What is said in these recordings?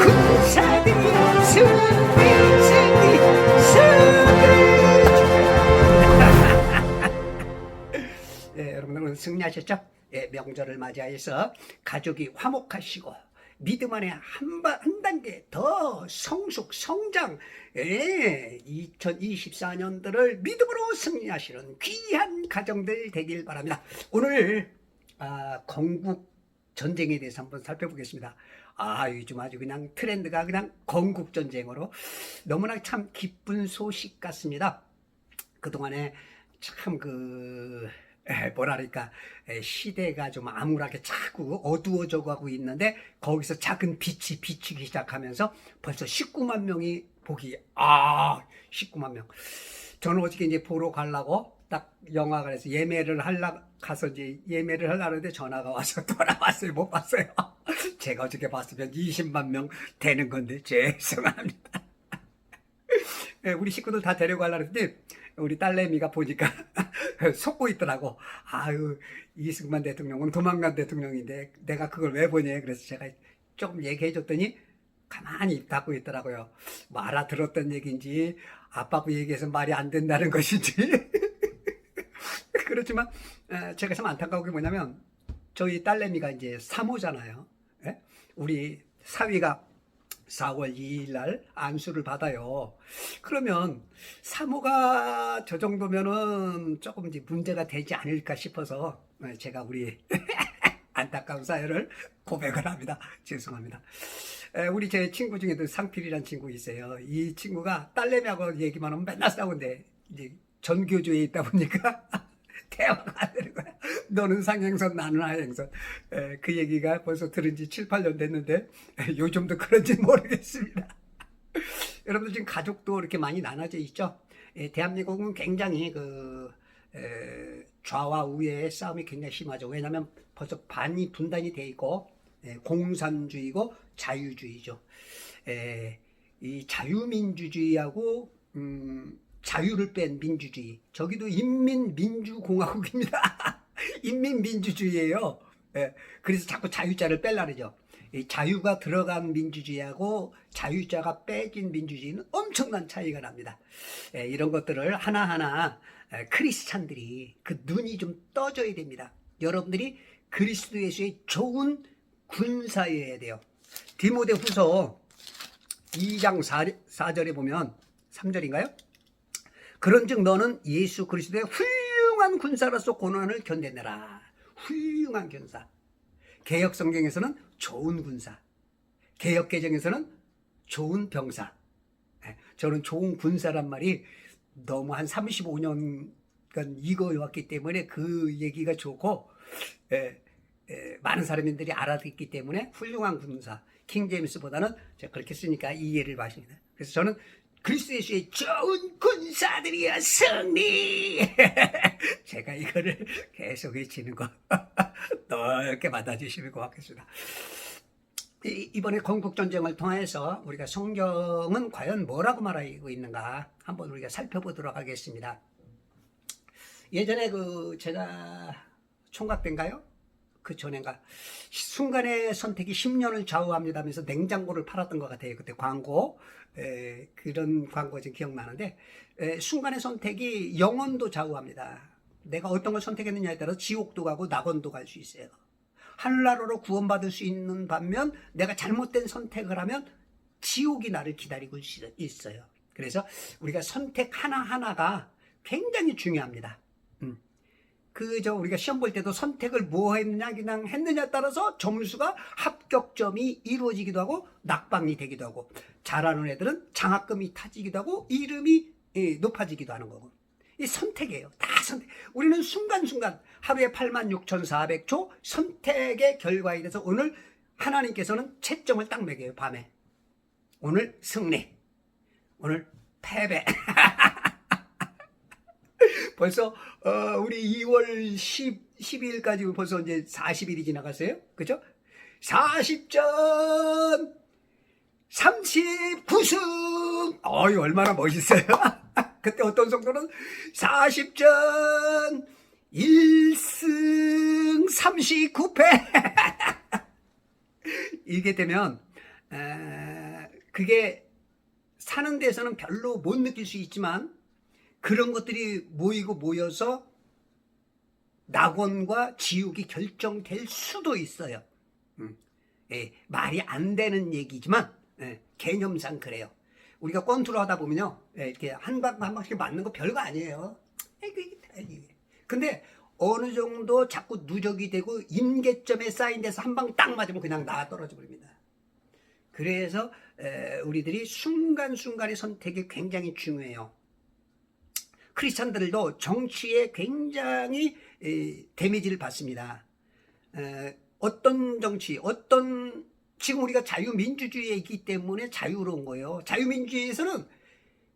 군사들이여 승리 예, 여러분들 오늘 승리하셨죠? 예, 명절을 맞이해서 가족이 화목하시고 믿음 안에 한 단계 더 성숙 성장, 예, 2024년도를 믿음으로 승리하시는 귀한 가정들 되길 바랍니다. 오늘 건국 전쟁에 대해서 한번 살펴보겠습니다. 요즘 아주 그냥 트렌드가 그냥 건국 전쟁으로 너무나 참 기쁜 소식 같습니다. 그동안에 참 뭐랄까, 시대가 좀 암울하게 자꾸 어두워져 가고 있는데 거기서 작은 빛이 비치기 시작하면서 벌써 19만 명이 19만 명. 저는 어저께 이제 보러 가려고 딱 영화관에서 가서 이제 예매를 하려는데 전화가 와서 돌아왔어요. 못 봤어요. 제가 어저께 봤으면 20만 명 되는 건데 죄송합니다. 우리 식구들 다 데려가려는데 우리 딸내미가 보니까 속고 있더라고. 이승만 대통령은 도망간 대통령인데 내가 그걸 왜 보냐. 그래서 제가 조금 얘기해 줬더니 가만히 입 닫고 있더라고요. 뭐 알아들었던 얘기인지 아빠하고 얘기해서 말이 안 된다는 것인지. 그렇지만 제가 참 안타까운 게 뭐냐면 저희 딸내미가 이제 사모잖아요. 예? 우리 사위가 4월 2일 날 안수를 받아요. 그러면 사모가 저 정도면은 조금 이제 문제가 되지 않을까 싶어서 제가 우리 안타까운 사연을 고백을 합니다. 죄송합니다. 우리 제 친구 중에도 상필이라는 친구 있어요. 이 친구가 딸내미하고 얘기만 하면 맨날 싸운대. 이제 전교조에 있다 보니까 대화가 안 되는 거야. 너는 상행선, 나는 하행선. 그 얘기가 벌써 들은 지 7, 8년 됐는데 요즘도 그런지 모르겠습니다. 여러분들 지금 가족도 이렇게 많이 나눠져 있죠. 대한민국은 굉장히 좌와 우의 싸움이 굉장히 심하죠. 왜냐하면 벌써 반이 분단이 돼 있고 공산주의고 자유주의죠. 이 자유민주주의하고 자유를 뺀 민주주의. 저기도 인민민주공화국입니다. 인민민주주의예요. 그래서 자꾸 자유자를 빼려고 그러죠. 자유가 들어간 민주주의하고 자유자가 빼진 민주주의는 엄청난 차이가 납니다. 이런 것들을 하나하나 크리스찬들이 그 눈이 좀 떠져야 됩니다. 여러분들이 그리스도 예수의 좋은 군사여야 돼요. 디모데후서 2장 4절에 보면 3절인가요? 그런즉 너는 예수 그리스도의 훌륭한 군사로서 고난을 견뎌내라. 훌륭한 군사. 개역 성경에서는 좋은 군사, 개역 개정에서는 좋은 병사. 저는 좋은 군사란 말이 너무 한 35년간 익어왔기 때문에 그 얘기가 좋고 많은 사람들이 알아듣기 때문에 훌륭한 군사. 킹제임스보다는 제가 그렇게 쓰니까 이해를 마십니다. 그래서 저는 그리스도 예수의 좋은 군사들이여 승리. 제가 이거를 계속 외치는 거 넓게 받아주시면 고맙겠습니다. 이번에 건국전쟁을 통해서 우리가 성경은 과연 뭐라고 말하고 있는가 한번 우리가 살펴보도록 하겠습니다. 예전에 제가 총각 때인가요? 그 전인가 순간의 선택이 10년을 좌우합니다 하면서 냉장고를 팔았던 것 같아요. 그때 광고, 그런 광고 좀 기억나는데, 순간의 선택이 영혼도 좌우합니다. 내가 어떤 걸 선택했느냐에 따라서 지옥도 가고 낙원도 갈 수 있어요. 하늘나라로 구원받을 수 있는 반면 내가 잘못된 선택을 하면 지옥이 나를 기다리고 있어요. 그래서 우리가 선택 하나하나가 굉장히 중요합니다. 우리가 시험 볼 때도 선택을 뭐 했느냐, 그냥 했느냐에 따라서 점수가 합격점이 이루어지기도 하고, 낙방이 되기도 하고, 잘하는 애들은 장학금이 타지기도 하고, 이름이 높아지기도 하는 거고. 이 선택이에요. 다 선택. 우리는 순간순간 하루에 86,400초 선택의 결과에 대해서 오늘 하나님께서는 채점을 딱 매겨요, 밤에. 오늘 승리. 오늘 패배. 벌써 우리 2월 12일까지 벌써 이제 40일이 지나갔어요. 그죠? 40전 39승. 얼마나 멋있어요. 그때 어떤 성도는 40전 1승 39패. 이게 되면 그게 사는 데서는 별로 못 느낄 수 있지만 그런 것들이 모이고 모여서 낙원과 지옥이 결정될 수도 있어요. 말이 안 되는 얘기지만 개념상 그래요. 우리가 권투를 하다 보면요, 이렇게 한 방씩 맞는 거 별거 아니에요. 근데 어느 정도 자꾸 누적이 되고 임계점에 쌓인 데서 한 방 딱 맞으면 그냥 나가 떨어져 버립니다. 그래서 우리들이 순간순간의 선택이 굉장히 중요해요. 크리스찬들도 정치에 굉장히 데미지를 받습니다. 어떤 정치, 지금 우리가 자유민주주의에 있기 때문에 자유로운 거예요. 자유민주주의에서는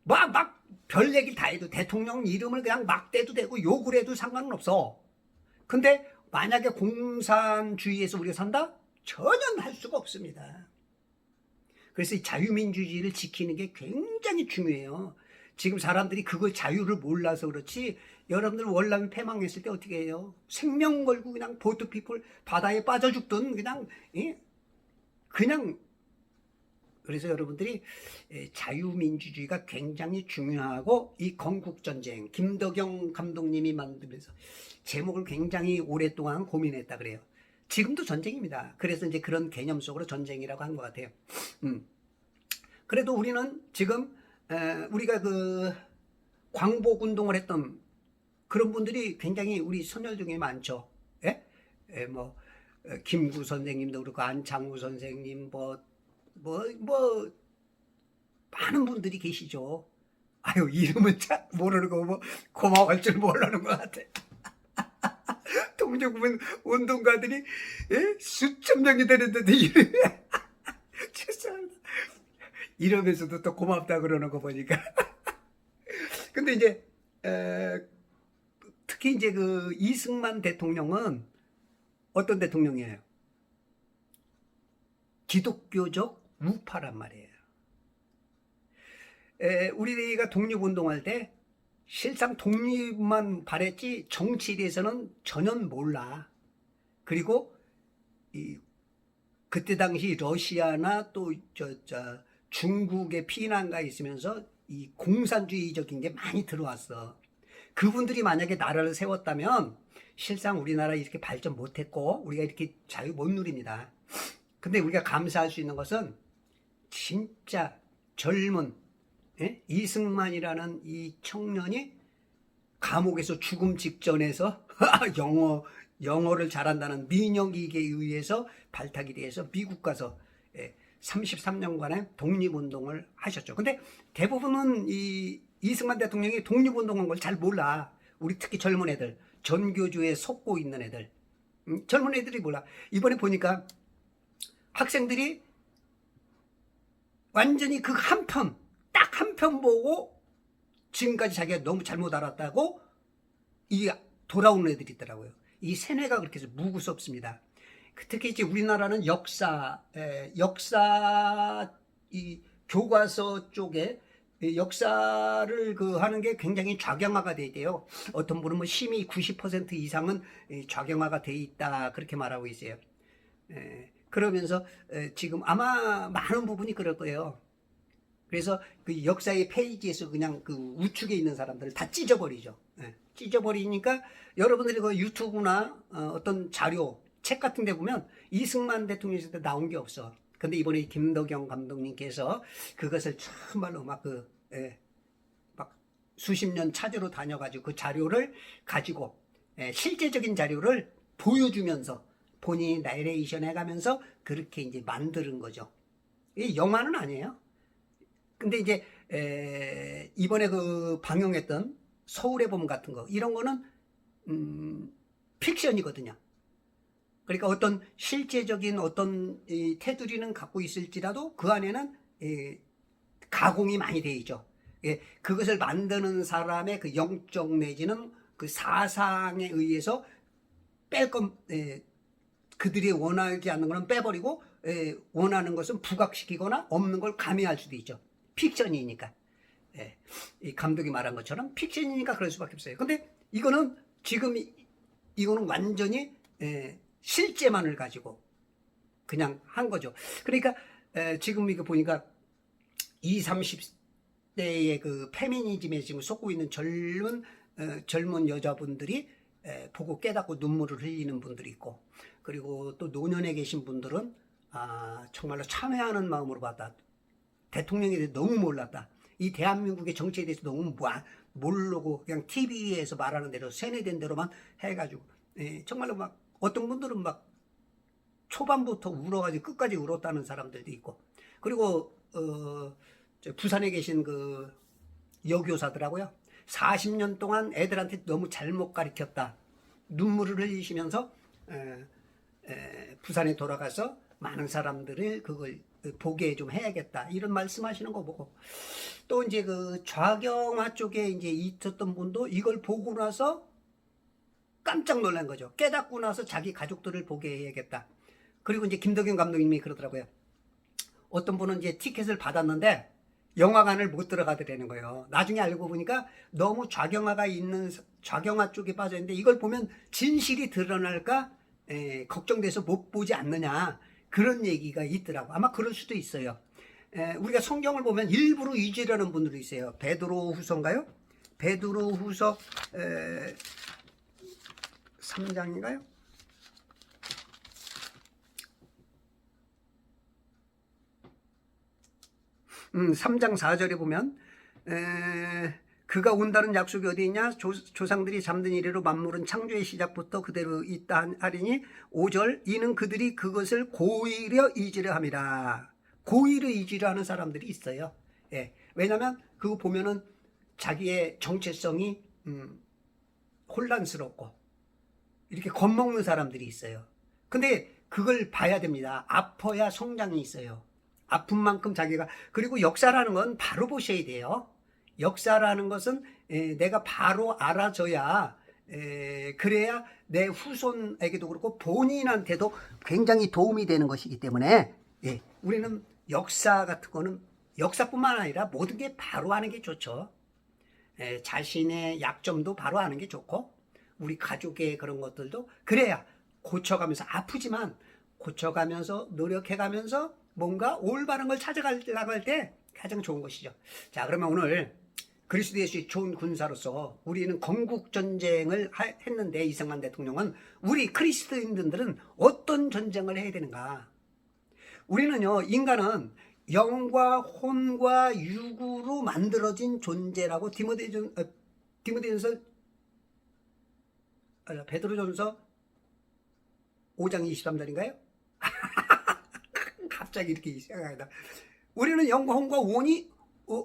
막 별 얘기 다 해도 대통령 이름을 그냥 막 대도 되고 욕을 해도 상관은 없어. 근데 만약에 공산주의에서 우리가 산다? 전혀 할 수가 없습니다. 그래서 이 자유민주주의를 지키는 게 굉장히 중요해요. 지금 사람들이 그걸 자유를 몰라서 그렇지, 여러분들 월남이 패망했을 때 어떻게 해요? 생명 걸고 그냥 보트피플 바다에 빠져 죽든 그냥 그래서 여러분들이 자유민주주의가 굉장히 중요하고, 이 건국전쟁 김덕영 감독님이 만들면서 제목을 굉장히 오랫동안 고민했다 그래요. 지금도 전쟁입니다. 그래서 이제 그런 개념 속으로 전쟁이라고 한 것 같아요. 그래도 우리는 지금 우리가 그 광복 운동을 했던 그런 분들이 굉장히 우리 선열 중에 많죠. 김구 선생님도 그렇고 안창우 선생님 많은 분들이 계시죠. 아유, 이름은 참 모르는 거 뭐 고마워할 줄 모르는 것 같아. 동족군 운동가들이 수천 명이 되는데도 죄송합니다. 이러면서도 또 고맙다 그러는 거 보니까. 근데 이제 특히 이제 그 이승만 대통령은 어떤 대통령이에요? 기독교적 우파란 말이에요. 우리가 독립운동할 때 실상 독립만 바랬지 정치에 대해서는 전혀 몰라. 그리고 그때 당시 러시아나 또 중국의 피난가 있으면서 이 공산주의적인 게 많이 들어왔어. 그분들이 만약에 나라를 세웠다면 실상 우리나라 이렇게 발전 못했고 우리가 이렇게 자유 못 누립니다. 근데 우리가 감사할 수 있는 것은 진짜 젊은 이승만이라는 이 청년이 감옥에서 죽음 직전에서 영어를 잘한다는 민영이익에 의해서 발탁이 돼서 미국 가서 33년간의 독립운동을 하셨죠. 근데 대부분은 이 이승만 대통령이 독립운동한 걸 잘 몰라. 우리 특히 젊은 애들, 전교조에 속고 있는 애들, 젊은 애들이 몰라. 이번에 보니까 학생들이 완전히 그 한 편, 딱 한 편 보고 지금까지 자기가 너무 잘못 알았다고 이 돌아오는 애들이 있더라고요. 이 세뇌가 그렇게 해서 무구스럽습니다. 특히 이제 우리나라는 역사 이 교과서 쪽에 역사를 하는 게 굉장히 좌경화가 돼 있대요. 어떤 분은 뭐 심의 90% 이상은 좌경화가 돼 있다 그렇게 말하고 있어요. 그러면서 지금 아마 많은 부분이 그럴 거예요. 그래서 그 역사의 페이지에서 그냥 그 우측에 있는 사람들을 다 찢어버리죠. 찢어버리니까 여러분들이 그 유튜브나 어떤 자료, 책 같은 데 보면 이승만 대통령 시대 나온 게 없어. 근데 이번에 김덕영 감독님께서 그것을 정말로 막 수십 년 찾으러 다녀가지고 그 자료를 가지고 실제적인 자료를 보여주면서 본인이 나레이션 해가면서 그렇게 이제 만드는 거죠. 이 영화는 아니에요. 근데 이제 이번에 그 방영했던 서울의 봄 같은 거 이런 거는 픽션이거든요. 그러니까 어떤 실제적인 어떤 테두리는 갖고 있을지라도 그 안에는 가공이 많이 돼 있죠. 그것을 만드는 사람의 그 영적 내지는 그 사상에 의해서 그들이 원하지 않는 거는 빼버리고 원하는 것은 부각시키거나 없는 걸 가미할 수도 있죠. 픽션이니까. 이 감독이 말한 것처럼 픽션이니까 그럴 수밖에 없어요. 근데 이거는 지금 이거는 완전히 실제만을 가지고 그냥 한 거죠. 그러니까 지금 이거 보니까 20, 30대의 그 페미니즘에 지금 속고 있는 젊은 여자분들이 보고 깨닫고 눈물을 흘리는 분들이 있고, 그리고 또 노년에 계신 분들은 정말로 참회하는 마음으로 봤다. 대통령에 대해서 너무 몰랐다. 이 대한민국의 정치에 대해서 너무 모르고 그냥 TV에서 말하는 대로 세뇌된 대로만 해가지고 정말로 막 어떤 분들은 막 초반부터 울어가지고 끝까지 울었다는 사람들도 있고, 그리고 부산에 계신 그 여교사더라고요. 40년 동안 애들한테 너무 잘못 가르쳤다. 눈물을 흘리시면서 부산에 돌아가서 많은 사람들을 그걸 보게 좀 해야겠다. 이런 말씀하시는 거 보고, 또 이제 그 좌경화 쪽에 이제 있었던 분도 이걸 보고 나서 깜짝 놀란 거죠. 깨닫고 나서 자기 가족들을 보게 해야겠다. 그리고 이제 김덕현 감독님이 그러더라고요. 어떤 분은 이제 티켓을 받았는데 영화관을 못 들어가더라는 거예요. 나중에 알고 보니까 너무 좌경화 쪽에 빠져 있는데 이걸 보면 진실이 드러날까 걱정돼서 못 보지 않느냐, 그런 얘기가 있더라고. 아마 그럴 수도 있어요. 우리가 성경을 보면 일부러 잊으려는 분들이 있어요. 베드로후서인가요? 베드로후서 3장인가요? 3장 4절에 보면 그가 온다는 약속이 어디 있냐? 조상들이 잠든 이래로 만물은 창조의 시작부터 그대로 있다 하리니 5절 이는 그들이 그것을 고의려 잊으려 함이라. 고의로 잊으려 하는 사람들이 있어요. 왜냐하면 그거 보면은 자기의 정체성이 혼란스럽고 이렇게 겁먹는 사람들이 있어요. 근데 그걸 봐야 됩니다. 아파야 성장이 있어요. 아픈 만큼 자기가, 그리고 역사라는 건 바로 보셔야 돼요. 역사라는 것은 내가 바로 알아줘야 그래야 내 후손에게도 그렇고 본인한테도 굉장히 도움이 되는 것이기 때문에 우리는 역사 같은 거는 역사뿐만 아니라 모든 게 바로 아는 게 좋죠. 자신의 약점도 바로 아는 게 좋고 우리 가족의 그런 것들도 그래야 고쳐가면서, 아프지만 고쳐가면서 노력해가면서 뭔가 올바른 걸 찾아가려고 할 때 가장 좋은 것이죠. 자, 그러면 오늘 그리스도 예수의 좋은 군사로서 우리는 건국전쟁을 했는데, 이승만 대통령은 우리 그리스도인들은 어떤 전쟁을 해야 되는가? 우리는요, 인간은 영과 혼과 육으로 만들어진 존재라고 베드로전서 5장 23절인가요? 갑자기 이렇게 생각합니다. 우리는 영과 혼과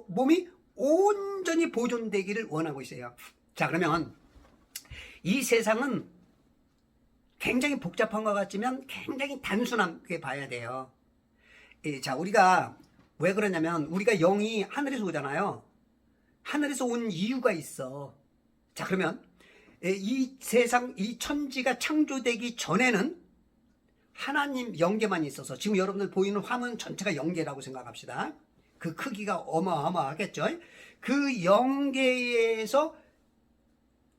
몸이 온전히 보존되기를 원하고 있어요. 자, 그러면 이 세상은 굉장히 복잡한 것 같지만 굉장히 단순하게 봐야 돼요. 자, 우리가 왜 그러냐면 우리가 영이 하늘에서 오잖아요. 하늘에서 온 이유가 있어. 자, 그러면 이 세상, 이 천지가 창조되기 전에는 하나님 영계만 있어서, 지금 여러분들 보이는 화면 전체가 영계라고 생각합시다. 그 크기가 어마어마하겠죠. 그 영계에서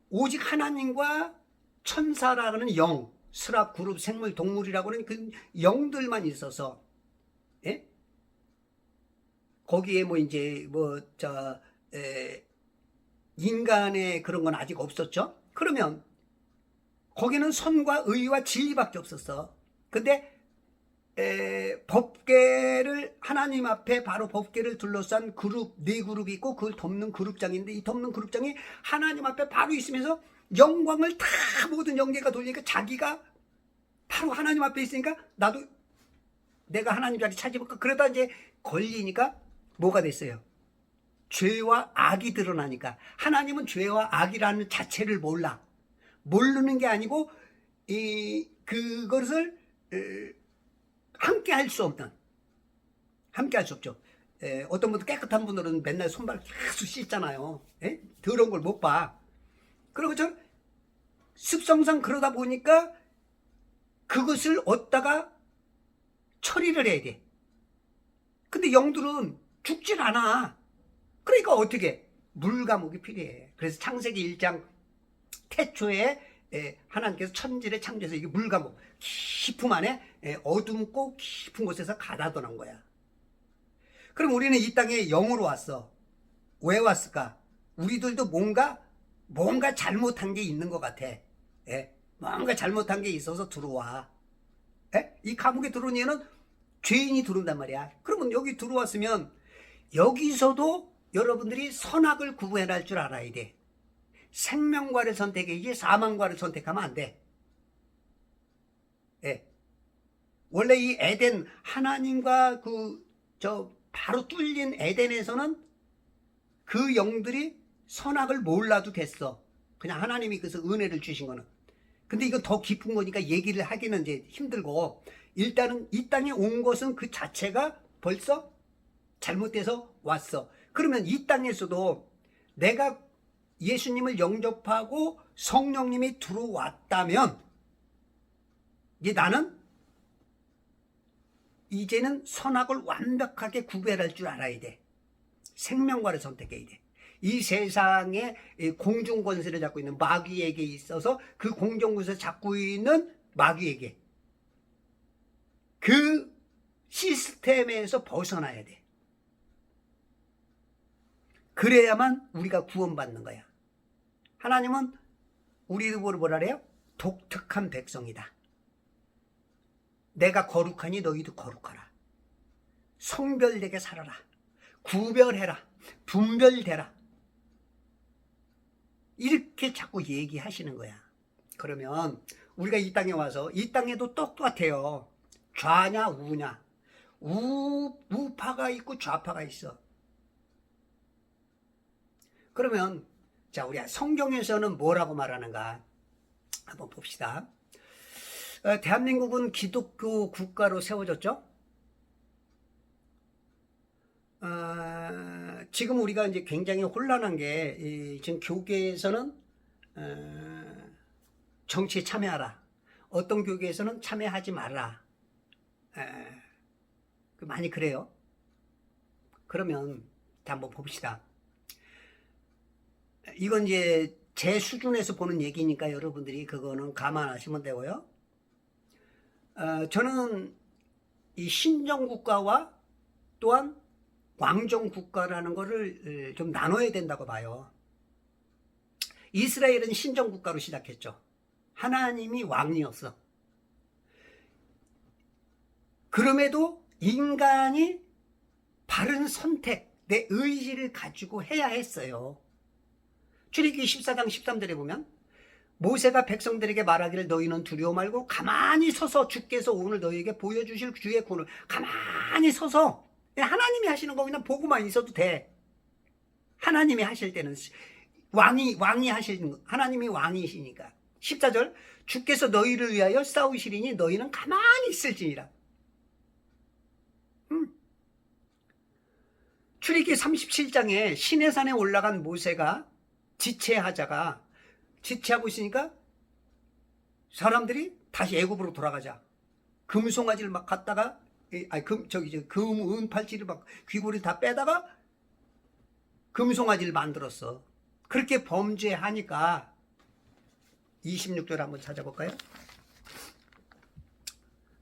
오직 하나님과 천사라는 영, 스랍, 그룹, 생물, 동물이라고 하는 그 영들만 있어서, 거기에 인간의 그런 건 아직 없었죠. 그러면 거기는 선과 의와 진리밖에 없었어. 근데 법궤를, 하나님 앞에 바로 법궤를 둘러싼 그룹, 4그룹이 있고 그걸 돕는 그룹장인데, 이 돕는 그룹장이 하나님 앞에 바로 있으면서 영광을 다 모든 영계가 돌리니까 자기가 바로 하나님 앞에 있으니까 나도 내가 하나님 자리 차지해볼까? 그러다 이제 걸리니까 뭐가 됐어요? 죄와 악이 드러나니까. 하나님은 죄와 악이라는 자체를 몰라. 모르는 게 아니고 그것을 함께 할 수 없는, 함께 할 수 없죠. 어떤 분들 깨끗한 분들은 맨날 손발 계속 씻잖아요. 더러운 걸 못 봐. 그리고 저 습성상 그러다 보니까 그것을 얻다가 처리를 해야 돼. 근데 영들은 죽질 않아. 그러니까 어떻게? 물 감옥이 필요해. 그래서 창세기 1장 태초에 하나님께서 천지를 창조해서 이게 물 감옥, 깊음 안에 어둠고 깊은 곳에서 가다듬은 거야. 그럼 우리는 이 땅에 영으로 왔어. 왜 왔을까? 우리들도 뭔가 잘못한 게 있는 것 같아. 예? 뭔가 잘못한 게 있어서 들어와. 예? 이 감옥에 들어온 이유는 죄인이 들어온단 말이야. 그러면 여기 들어왔으면 여기서도 여러분들이 선악을 구분할 줄 알아야 돼. 생명과를 선택해야지 사망과를 선택하면 안 돼. 예. 원래 이 에덴, 하나님과 바로 뚫린 에덴에서는 그 영들이 선악을 몰라도 됐어. 그냥 하나님이 그래서 은혜를 주신 거는. 근데 이거 더 깊은 거니까 얘기를 하기는 이제 힘들고, 일단은 이 땅에 온 것은 그 자체가 벌써 잘못돼서 왔어. 그러면 이 땅에서도 내가 예수님을 영접하고 성령님이 들어왔다면, 이제는 선악을 완벽하게 구별할 줄 알아야 돼. 생명과를 선택해야 돼. 이 세상에 공중 권세를 잡고 있는 마귀에게 있어서 그 공중 권세를 잡고 있는 마귀에게 그 시스템에서 벗어나야 돼. 그래야만 우리가 구원받는 거야. 하나님은 우리를 뭐라 그래요? 독특한 백성이다. 내가 거룩하니 너희도 거룩하라. 성별되게 살아라. 구별해라. 분별되라. 이렇게 자꾸 얘기하시는 거야. 그러면 우리가 이 땅에 와서 이 땅에도 똑같아요. 좌냐 우냐. 우파가 있고 좌파가 있어. 그러면 자, 우리 성경에서는 뭐라고 말하는가 한번 봅시다. 대한민국은 기독교 국가로 세워졌죠. 지금 우리가 이제 굉장히 혼란한 게 지금 교계에서는 정치에 참여하라. 어떤 교계에서는 참여하지 마라. 많이 그래요. 그러면 한번 봅시다. 이건 이제 제 수준에서 보는 얘기니까 여러분들이 그거는 감안하시면 되고요. 저는 이 신정국가와 또한 왕정국가라는 거를 좀 나눠야 된다고 봐요. 이스라엘은 신정국가로 시작했죠. 하나님이 왕이었어. 그럼에도 인간이 바른 선택, 내 의지를 가지고 해야 했어요. 출애굽기 14장 13절에 보면 모세가 백성들에게 말하기를 너희는 두려워 말고 가만히 서서 주께서 오늘 너희에게 보여주실 주의 구원을 가만히 서서 하나님이 하시는 거 그냥 보고만 있어도 돼. 하나님이 하실 때는 왕이 하시는 거, 하나님이 왕이시니까. 14절 주께서 너희를 위하여 싸우시리니 너희는 가만히 있을지니라. 출애굽기 37장에 시내산에 올라간 모세가 지체하고 있으니까 사람들이 다시 애굽으로 돌아가자. 금송아지를 막 갖다가 은팔찌를 막 귀고리 다 빼다가 금송아지를 만들었어. 그렇게 범죄하니까 26절 한번 찾아볼까요?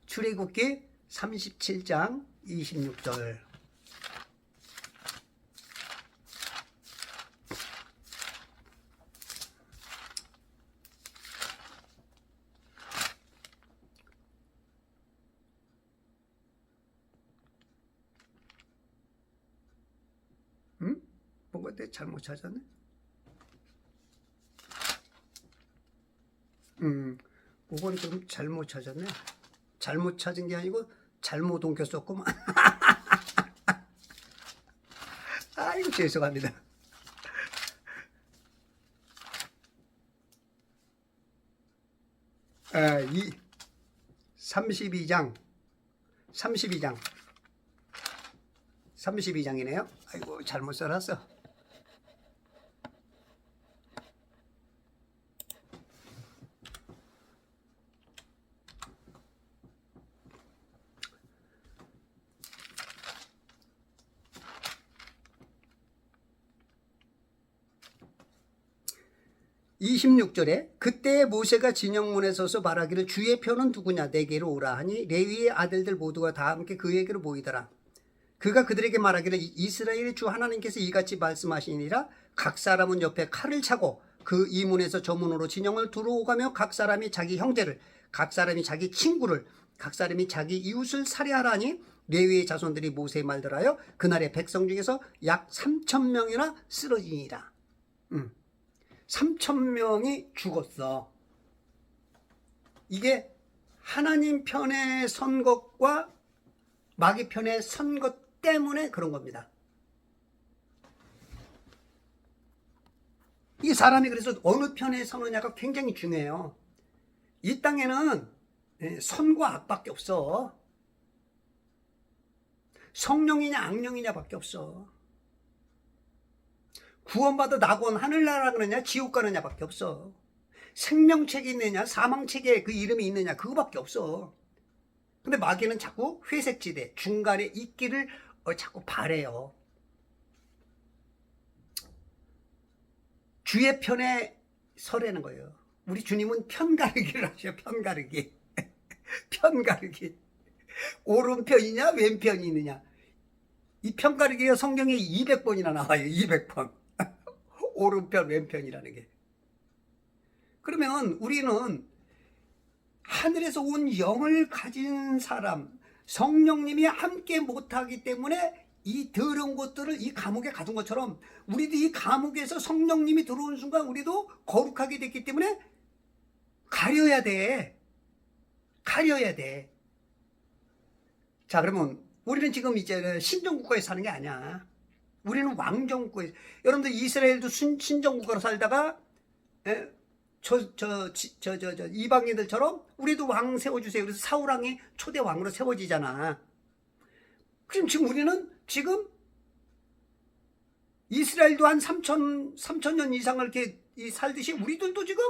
출애굽기 37장 26절. 뭔가 내 잘못 찾았네. 그건 좀 잘못 찾았네. 잘못 찾은 게 아니고 잘못 옮겼었구만. 아이고 죄송합니다. 이 32장이네요. 아이고 잘못 써놨어. 26절에 그때 모세가 진영문에 서서 말하기를 주의 표는 누구냐 내게로 오라 하니 레위의 아들들 모두가 다 함께 그에게로 모이더라. 그가 그들에게 말하기를 이스라엘의 주 하나님께서 이같이 말씀하시니라 각 사람은 옆에 칼을 차고 그 이문에서 저 문으로 진영을 들어오가며 각 사람이 자기 형제를 각 사람이 자기 친구를 각 사람이 자기 이웃을 살해하라니 레위의 자손들이 모세의 말들하여 그날의 백성 중에서 약 3,000명이나 쓰러지니라. 3,000명이 죽었어. 이게 하나님 편에 선 것과 마귀 편에 선 것 때문에 그런 겁니다. 이 사람이 그래서 어느 편에 서느냐가 굉장히 중요해요. 이 땅에는 선과 악밖에 없어. 성령이냐 악령이냐 밖에 없어. 구원받아 낙원 하늘나라 그러냐 지옥 가느냐 밖에 없어. 생명책이 있느냐 사망책에 그 이름이 있느냐 그거밖에 없어. 근데 마귀는 자꾸 회색지대 중간에 있기를 자꾸 바래요. 주의 편에 서라는 거예요. 우리 주님은 편가르기를 하셔. 편가르기. 편가르기. 오른편이냐 왼편이느냐. 이 편가르기가 성경에 200번이나 나와요. 200번. 오른편 왼편이라는 게. 그러면 우리는 하늘에서 온 영을 가진 사람, 성령님이 함께 못하기 때문에 이 더러운 것들을 이 감옥에 가둔 것처럼 우리도 이 감옥에서 성령님이 들어온 순간 우리도 거룩하게 됐기 때문에 가려야 돼. 가려야 돼. 자, 그러면 우리는 지금 이제 신정국가에 사는 게 아니야. 우리는 왕정국가에. 여러분들 이스라엘도 신정국가로 살다가 이방인들처럼 우리도 왕 세워주세요. 그래서 사울왕이 초대 왕으로 세워지잖아. 그럼 지금 우리는 지금 이스라엘도 한 3,000년 이상을 이렇게 살듯이 우리들도 지금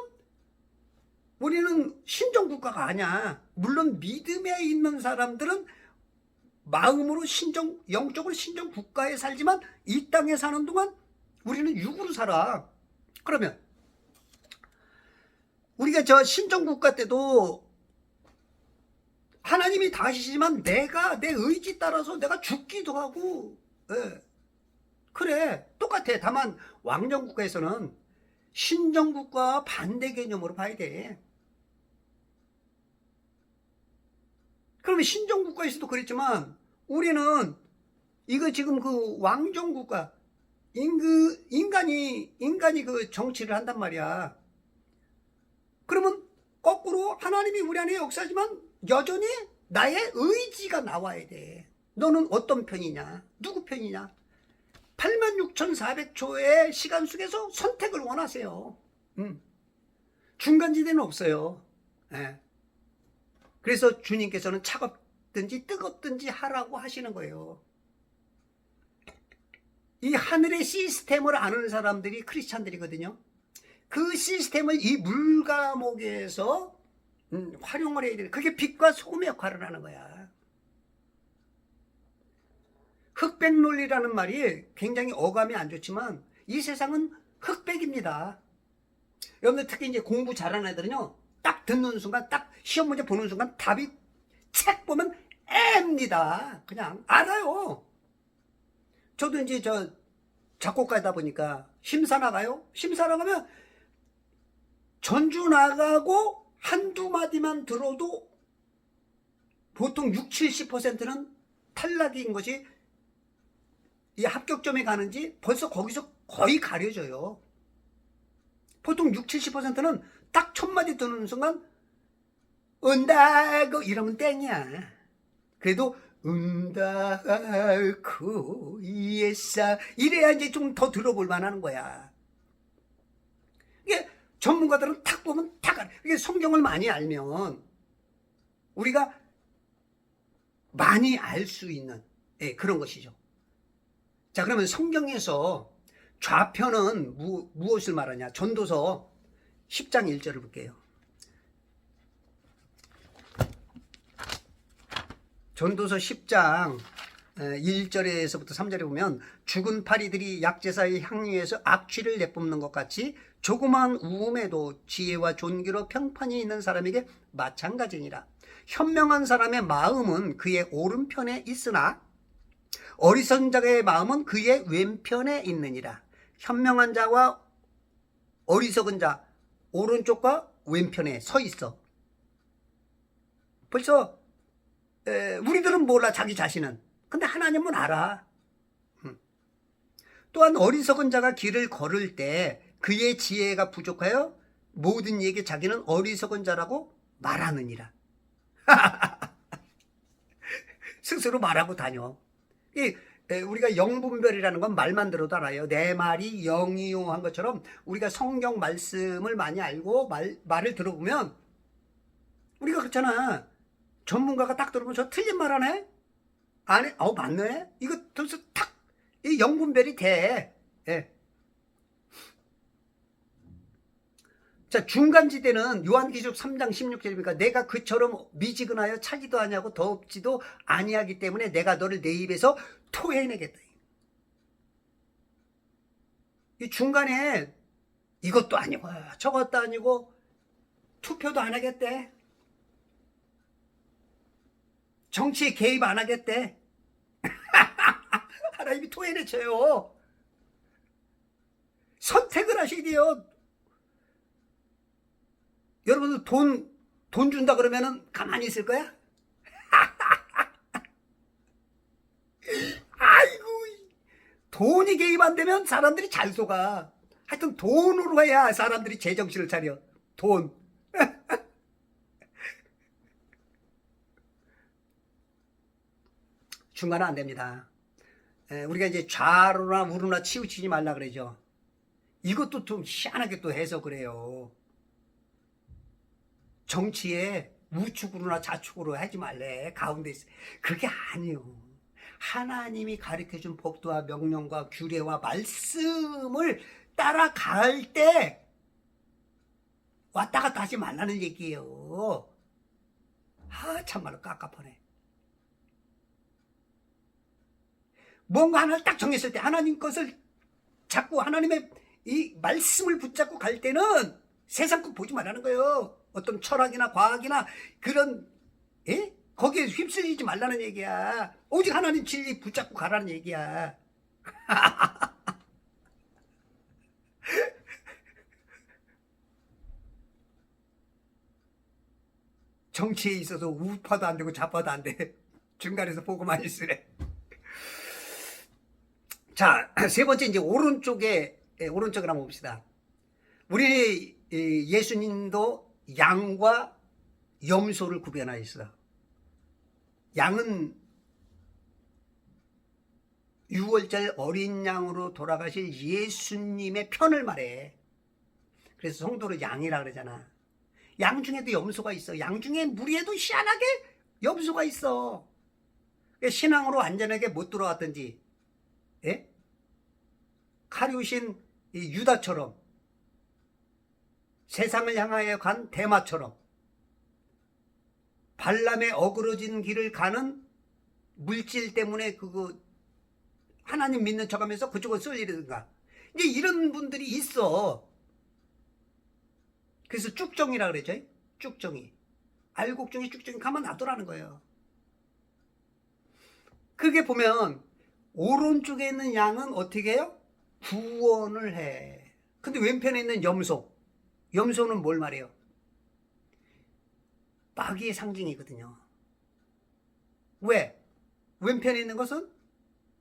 우리는 신정국가가 아니야. 물론 믿음에 있는 사람들은 마음으로 영적으로 신정국가에 살지만 이 땅에 사는 동안 우리는 육으로 살아. 그러면 우리가 저 신정국가 때도 하나님이 다 하시지만 내가 내 의지 따라서 내가 죽기도 하고, 그래 똑같아. 다만 왕정국가에서는 신정국가와 반대 개념으로 봐야 돼. 그러면 신정국가에서도 그랬지만 우리는 이거 지금 그 왕정국가 인간이 그 정치를 한단 말이야. 그러면 거꾸로 하나님이 우리 안에 역사하지만 여전히 나의 의지가 나와야 돼. 너는 어떤 편이냐? 누구 편이냐? 86,400초의 시간 속에서 선택을 원하세요. 중간지대는 없어요. 그래서 주님께서는 차갑든지 뜨겁든지 하라고 하시는 거예요. 이 하늘의 시스템을 아는 사람들이 크리스찬들이거든요. 그 시스템을 이 물감옥에서 활용을 해야 돼. 그게 빛과 소금의 역할을 하는 거야. 흑백 논리라는 말이 굉장히 어감이 안 좋지만 이 세상은 흑백입니다. 여러분들 특히 이제 공부 잘하는 애들은요, 딱 듣는 순간, 딱 시험 문제 보는 순간 답이 책 보면 Ä입니다. 그냥 알아요. 저도 이제 저 작곡가이다 보니까 심사 나가요. 심사 나가면 전주 나가고 한두 마디만 들어도 보통 60, 70%는 탈락인 것이 이 합격점에 가는지 벌써 거기서 거의 가려져요. 보통 60, 70%는 딱 첫 마디 듣는 순간 은다고 이러면 땡이야. 그래도 은다고 예사 이래야 이제 좀 더 들어볼 만한 거야. 이게 전문가들은 탁 보면 탁 알아. 이게 성경을 많이 알면 우리가 많이 알 수 있는 그런 것이죠. 자, 그러면 성경에서 좌편은 무엇을 말하냐? 전도서 10장 1절을 볼게요. 전도서 10장 1절에서부터 3절에 보면 죽은 파리들이 약제사의 향유에서 악취를 내뿜는 것 같이 조그마한 우음에도 지혜와 존귀로 평판이 있는 사람에게 마찬가지니라. 현명한 사람의 마음은 그의 오른편에 있으나 어리석은 자의 마음은 그의 왼편에 있느니라. 현명한 자와 어리석은 자 오른쪽과 왼편에 서 있어. 벌써 우리들은 몰라, 자기 자신은. 근데 하나님은 알아. 또한 어리석은 자가 길을 걸을 때 그의 지혜가 부족하여 모든 이에게 자기는 어리석은 자라고 말하느니라. 스스로 말하고 다녀. 우리가 영분별이라는 건 말만 들어도 알아요. 내 말이 영이요 한 것처럼 우리가 성경 말씀을 많이 알고 말을 들어보면 우리가 그렇잖아. 전문가가 딱 들어보면 저 틀린 말 하네? 안 해? 맞네? 이거 벌써 탁, 이 영분별이 돼. 예. 자, 중간지대는 요한계시록 3장 16절이니까 내가 그처럼 미지근하여 차지도 아니하고 덥지도 아니하기 때문에 내가 너를 내 입에서 토해내겠다. 이 중간에 이것도 아니고 저것도 아니고 투표도 안 하겠대. 정치에 개입 안 하겠대. 하나님이 토해내쳐요. 선택을 하셔야 돼요. 여러분들 돈 준다 그러면은 가만히 있을 거야? 아이고, 돈이 개입 안 되면 사람들이 잘 속아. 하여튼 돈으로 해야 사람들이 제정신을 차려. 돈. 중간은 안 됩니다. 우리가 이제 좌로나 우로나 치우치지 말라 그러죠. 이것도 좀 희한하게 또 해석을 해요. 정치에 우측으로나 좌측으로 하지 말래. 가운데 있어. 그게 아니요. 하나님이 가르쳐준 법도와 명령과 규례와 말씀을 따라갈 때 왔다 갔다 하지 말라는 얘기예요. 참말로 깝깝하네. 뭔가 하나를 딱 정했을 때 하나님 것을 잡고 하나님의 이 말씀을 붙잡고 갈 때는 세상 것 보지 말라는 거예요. 어떤 철학이나 과학이나 그런 거기에 휩쓸리지 말라는 얘기야. 오직 하나님 진리 붙잡고 가라는 얘기야. 정치에 있어서 우파도 안 되고 좌파도 안 돼. 중간에서 보고만 있으래. 자, 세 번째 이제 오른쪽을 한번 봅시다. 우리 예수님도 양과 염소를 구별하였어. 양은 6월절 어린 양으로 돌아가실 예수님의 편을 말해. 그래서 성도를 양이라 그러잖아. 양 중에도 염소가 있어. 양 중에 무리에도 희한하게 염소가 있어. 신앙으로 안전하게 못 들어왔든지, 가룟신 유다처럼, 세상을 향하여 간 대마처럼, 발람의 어그러진 길을 가는 물질 때문에 하나님 믿는 척하면서 그쪽을 쏠리든가, 이제 이런 분들이 있어. 그래서 쭉정이라 그러죠. 쭉정이. 알곡중에 쭉정이 가만 놔두라는 거예요. 그게 보면 오른쪽에 있는 양은 어떻게 해요? 구원을 해. 근데 왼편에 있는 염소는 뭘 말해요? 마귀의 상징이거든요. 왜? 왼편에 있는 것은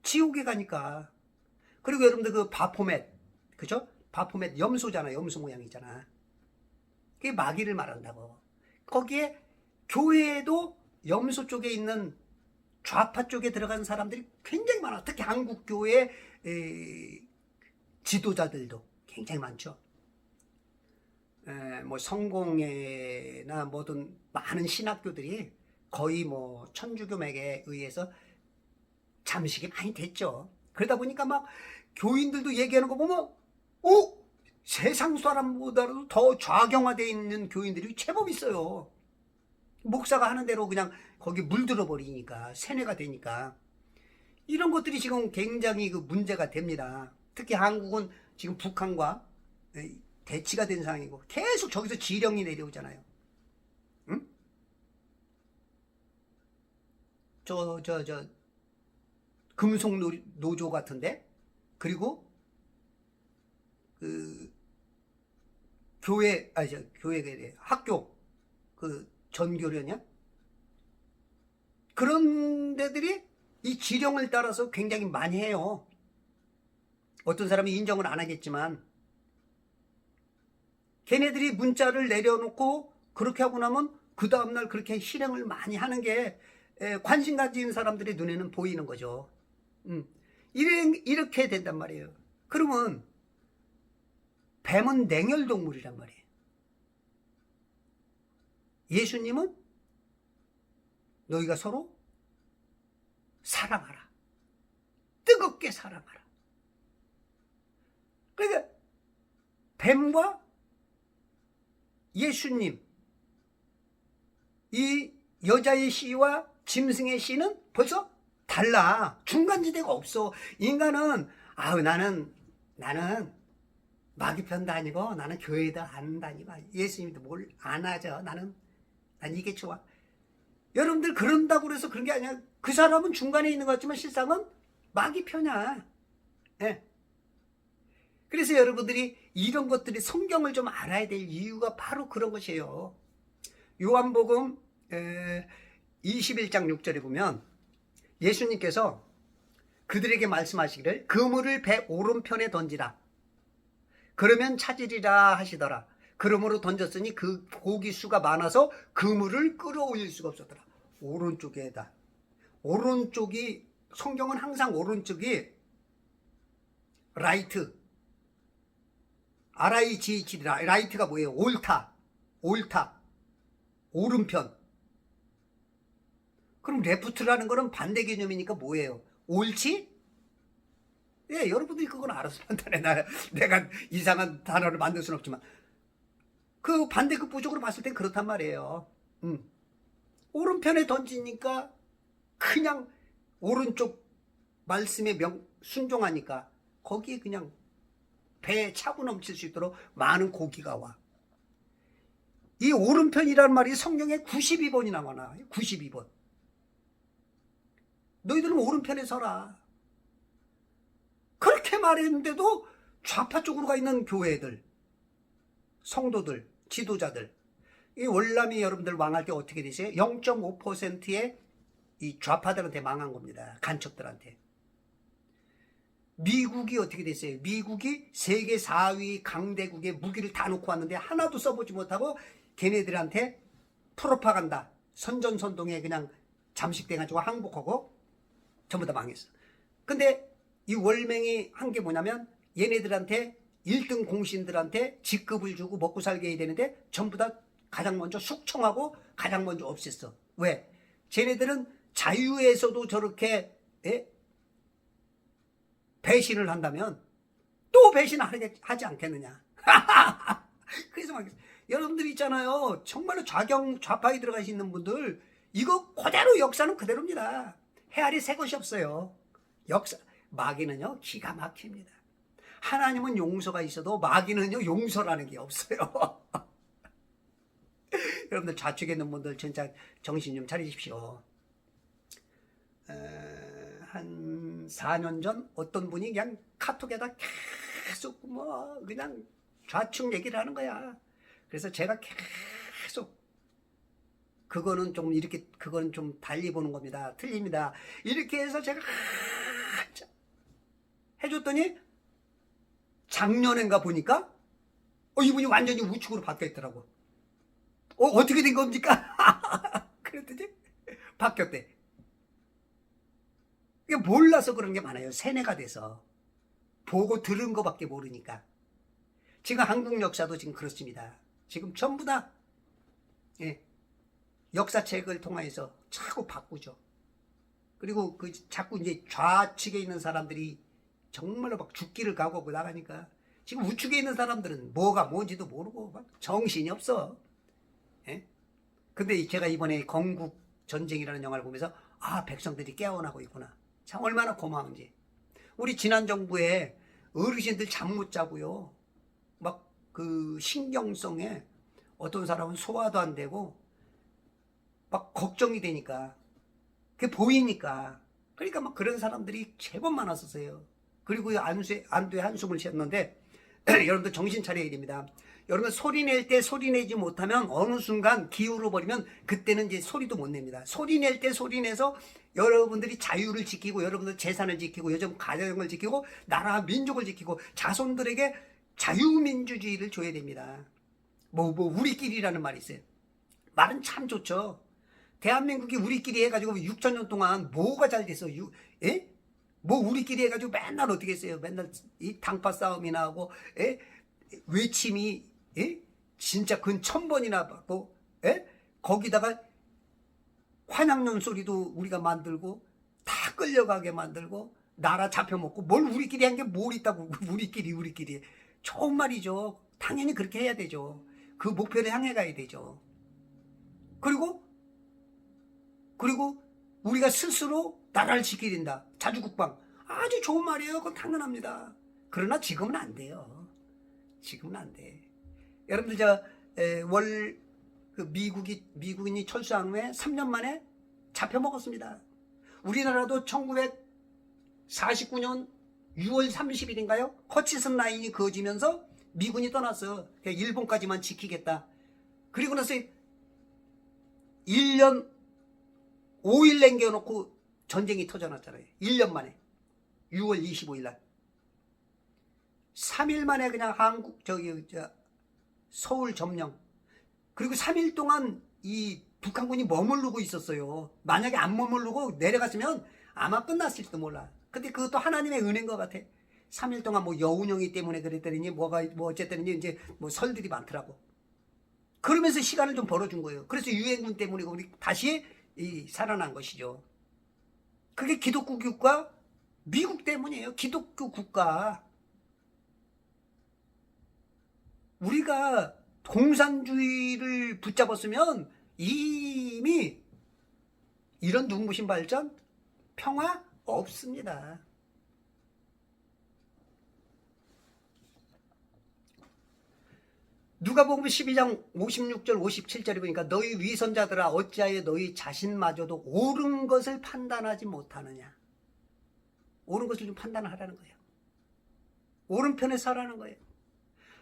지옥에 가니까. 그리고 여러분들 그 바포멧, 그죠? 바포멧 염소잖아. 염소 모양이잖아. 그게 마귀를 말한다고. 거기에 교회에도 염소 쪽에 있는 좌파 쪽에 들어간 사람들이 굉장히 많아. 특히 한국 교회 지도자들도 굉장히 많죠. 뭐 성공회나 뭐든 많은 신학교들이 거의 뭐 천주교맥에 의해서 잠식이 많이 됐죠. 그러다 보니까 막 교인들도 얘기하는 거 보면 세상 사람보다도 더 좌경화되어 있는 교인들이 제법 있어요. 목사가 하는 대로 그냥 거기 물들어 버리니까, 세뇌가 되니까. 이런 것들이 지금 굉장히 그 문제가 됩니다. 특히 한국은 지금 북한과 대치가 된 상황이고 계속 저기서 지령이 내려오잖아요. 응? 저 금속 노조 같은데, 그리고 그 교회, 아니 저 교회가 아니라 학교, 그 전교련이야? 그런 데들이 이 지령을 따라서 굉장히 많이 해요. 어떤 사람이 인정을 안 하겠지만 걔네들이 문자를 내려놓고 그렇게 하고 나면 그 다음날 그렇게 실행을 많이 하는 게 관심 가진 사람들의 눈에는 보이는 거죠. 이렇게 된단 말이에요. 그러면 뱀은 냉혈동물이란 말이에요. 예수님은 너희가 서로 사랑하라. 뜨겁게 사랑하라. 그러니까 뱀과 예수님, 이 여자의 씨와 짐승의 씨는 벌써 달라. 중간지대가 없어. 인간은 나는 마귀 편도 아니고 나는 교회도 안 다니고 예수님도 뭘 안 하죠. 난 이게 좋아. 여러분들 그런다고 그래서 그런 게 아니야. 그 사람은 중간에 있는 것 같지만 실상은 마귀 편이야. 예. 그래서 여러분들이 이런 것들이 성경을 좀 알아야 될 이유가 바로 그런 것이에요. 요한복음 21장 6절에 보면 예수님께서 그들에게 말씀하시기를 그물을 배 오른편에 던지라. 그러면 찾으리라 하시더라. 그러므로 던졌으니 그 고기 수가 많아서 그물을 끌어올릴 수가 없었더라. 오른쪽에다. 오른쪽이, 성경은 항상 오른쪽이 라이트, RIGH, 라이트가 뭐예요? 옳다, 오른편. 그럼 레프트라는 거는 반대 개념이니까 뭐예요? 옳지? 예, 여러분들이 그건 알아서 판단해. 내가 이상한 단어를 만들 수는 없지만 그 반대급부적으로 봤을 땐 그렇단 말이에요. 오른편에 던지니까 그냥 오른쪽 말씀에 순종하니까 거기에 그냥 배에 차고 넘칠 수 있도록 많은 고기가 와. 이 오른편이란 말이 성경에 92번이 나와. 92번. 너희들은 오른편에 서라. 그렇게 말했는데도 좌파 쪽으로 가 있는 교회들, 성도들, 지도자들, 이 월남이 여러분들 망할 때 어떻게 되세요? 0.5%의 이 좌파들한테 망한 겁니다. 간첩들한테. 미국이 어떻게 됐어요? 미국이 세계 4위 강대국의 무기를 다 놓고 왔는데 하나도 써보지 못하고 걔네들한테 프로파간다, 선전선동에 그냥 잠식돼가지고 항복하고 전부 다 망했어. 근데 이 월맹이 한 게 뭐냐면 얘네들한테 1등 공신들한테 직급을 주고 먹고 살게 해야 되는데 전부 다 가장 먼저 숙청하고 가장 먼저 없앴어. 왜? 쟤네들은 자유에서도 저렇게 배신을 한다면 또 배신하지 않겠느냐. 그래서 막 여러분들 있잖아요. 정말로 좌파에 들어가 있는 분들 이거 그대로 역사는 그대로입니다. 헤아리 새 것이 없어요. 마귀는요 기가 막힙니다. 하나님은 용서가 있어도 마귀는요 용서라는 게 없어요. 여러분들 좌측에 있는 분들 진짜 정신 좀 차리십시오. 한 4년 전 어떤 분이 그냥 카톡에다 계속 그냥 좌측 얘기를 하는 거야. 그래서 제가 계속 그거는 좀 달리 보는 겁니다. 틀립니다. 이렇게 해서 제가 해줬더니 작년인가 보니까 이분이 완전히 우측으로 바뀌어 있더라고. 어떻게 된 겁니까? 그랬더니 바뀌었대. 이게 몰라서 그런 게 많아요. 세뇌가 돼서 보고 들은 거밖에 모르니까. 지금 한국 역사도 지금 그렇습니다. 지금 전부 다 역사책을 통해서 자꾸 바꾸죠. 그리고 자꾸 이제 좌측에 있는 사람들이 정말로 막 죽기를 각오하고 나가니까 지금 우측에 있는 사람들은 뭐가 뭔지도 모르고 막 정신이 없어. 근데 제가 이번에 건국 전쟁이라는 영화를 보면서 백성들이 깨어나고 있구나. 참 얼마나 고마운지. 우리 지난 정부에 어르신들 잠 못 자고요. 막 그 신경성에 어떤 사람은 소화도 안 되고 막 걱정이 되니까 그게 보이니까 그러니까 막 그런 사람들이 제법 많았었어요. 그리고 안도의 한숨을 쉬었는데 여러분들 정신 차려야 됩니다. 여러분 소리 낼 때 소리 내지 못하면 어느 순간 기울어 버리면 그때는 이제 소리도 못 냅니다. 소리 낼 때 소리 내서 여러분들이 자유를 지키고 여러분들 재산을 지키고 요즘 가정을 지키고 나라 민족을 지키고 자손들에게 자유민주주의를 줘야 됩니다. 우리끼리라는 말이 있어요. 말은 참 좋죠. 대한민국이 우리끼리 해가지고 6천 년 동안 뭐가 잘 됐어? 예? 뭐 우리끼리 해가지고 맨날 어떻게 했어요? 맨날 이 당파 싸움이나 하고, 예? 외침이, 예? 진짜 근 1000번이나 받고, 예? 거기다가 환양론 소리도 우리가 만들고, 다 끌려가게 만들고, 나라 잡혀먹고, 뭘 우리끼리 한 게 뭘 있다고, 우리끼리. 좋은 말이죠. 당연히 그렇게 해야 되죠. 그 목표를 향해 가야 되죠. 그리고 우리가 스스로 나라를 지켜야 된다. 자주국방. 아주 좋은 말이에요. 그건 당연합니다. 그러나 지금은 안 돼요. 지금은 안 돼. 여러분들 미국인이 철수한 후에 3년 만에 잡혀먹었습니다. 우리나라도 1949년 6월 30일인가요? 허치슨 라인이 그어지면서 미군이 떠났어요. 일본까지만 지키겠다. 그리고 나서 1년 5일 남겨놓고 전쟁이 터져났잖아요. 1년 만에 6월 25일 날 3일 만에 그냥 서울 점령. 그리고 3일 동안 이 북한군이 머무르고 있었어요. 만약에 안 머무르고 내려갔으면 아마 끝났을지도 몰라. 근데 그것도 하나님의 은혜인 것 같아. 3일 동안 뭐 여운형이 때문에 그랬더니 어쨌든 이제 뭐 설들이 많더라고. 그러면서 시간을 좀 벌어준 거예요. 그래서 유엔군 때문에 우리 다시 살아난 것이죠. 그게 기독교 국가 미국 때문이에요. 기독교 국가. 우리가 공산주의를 붙잡았으면 이미 이런 눈부신 발전, 평화 없습니다. 누가복음 12장 56절 57절에 보니까 너희 위선자들아 어찌하여 너희 자신마저도 옳은 것을 판단하지 못하느냐. 옳은 것을 좀 판단하라는 거예요. 옳은 편에 서라는 거예요.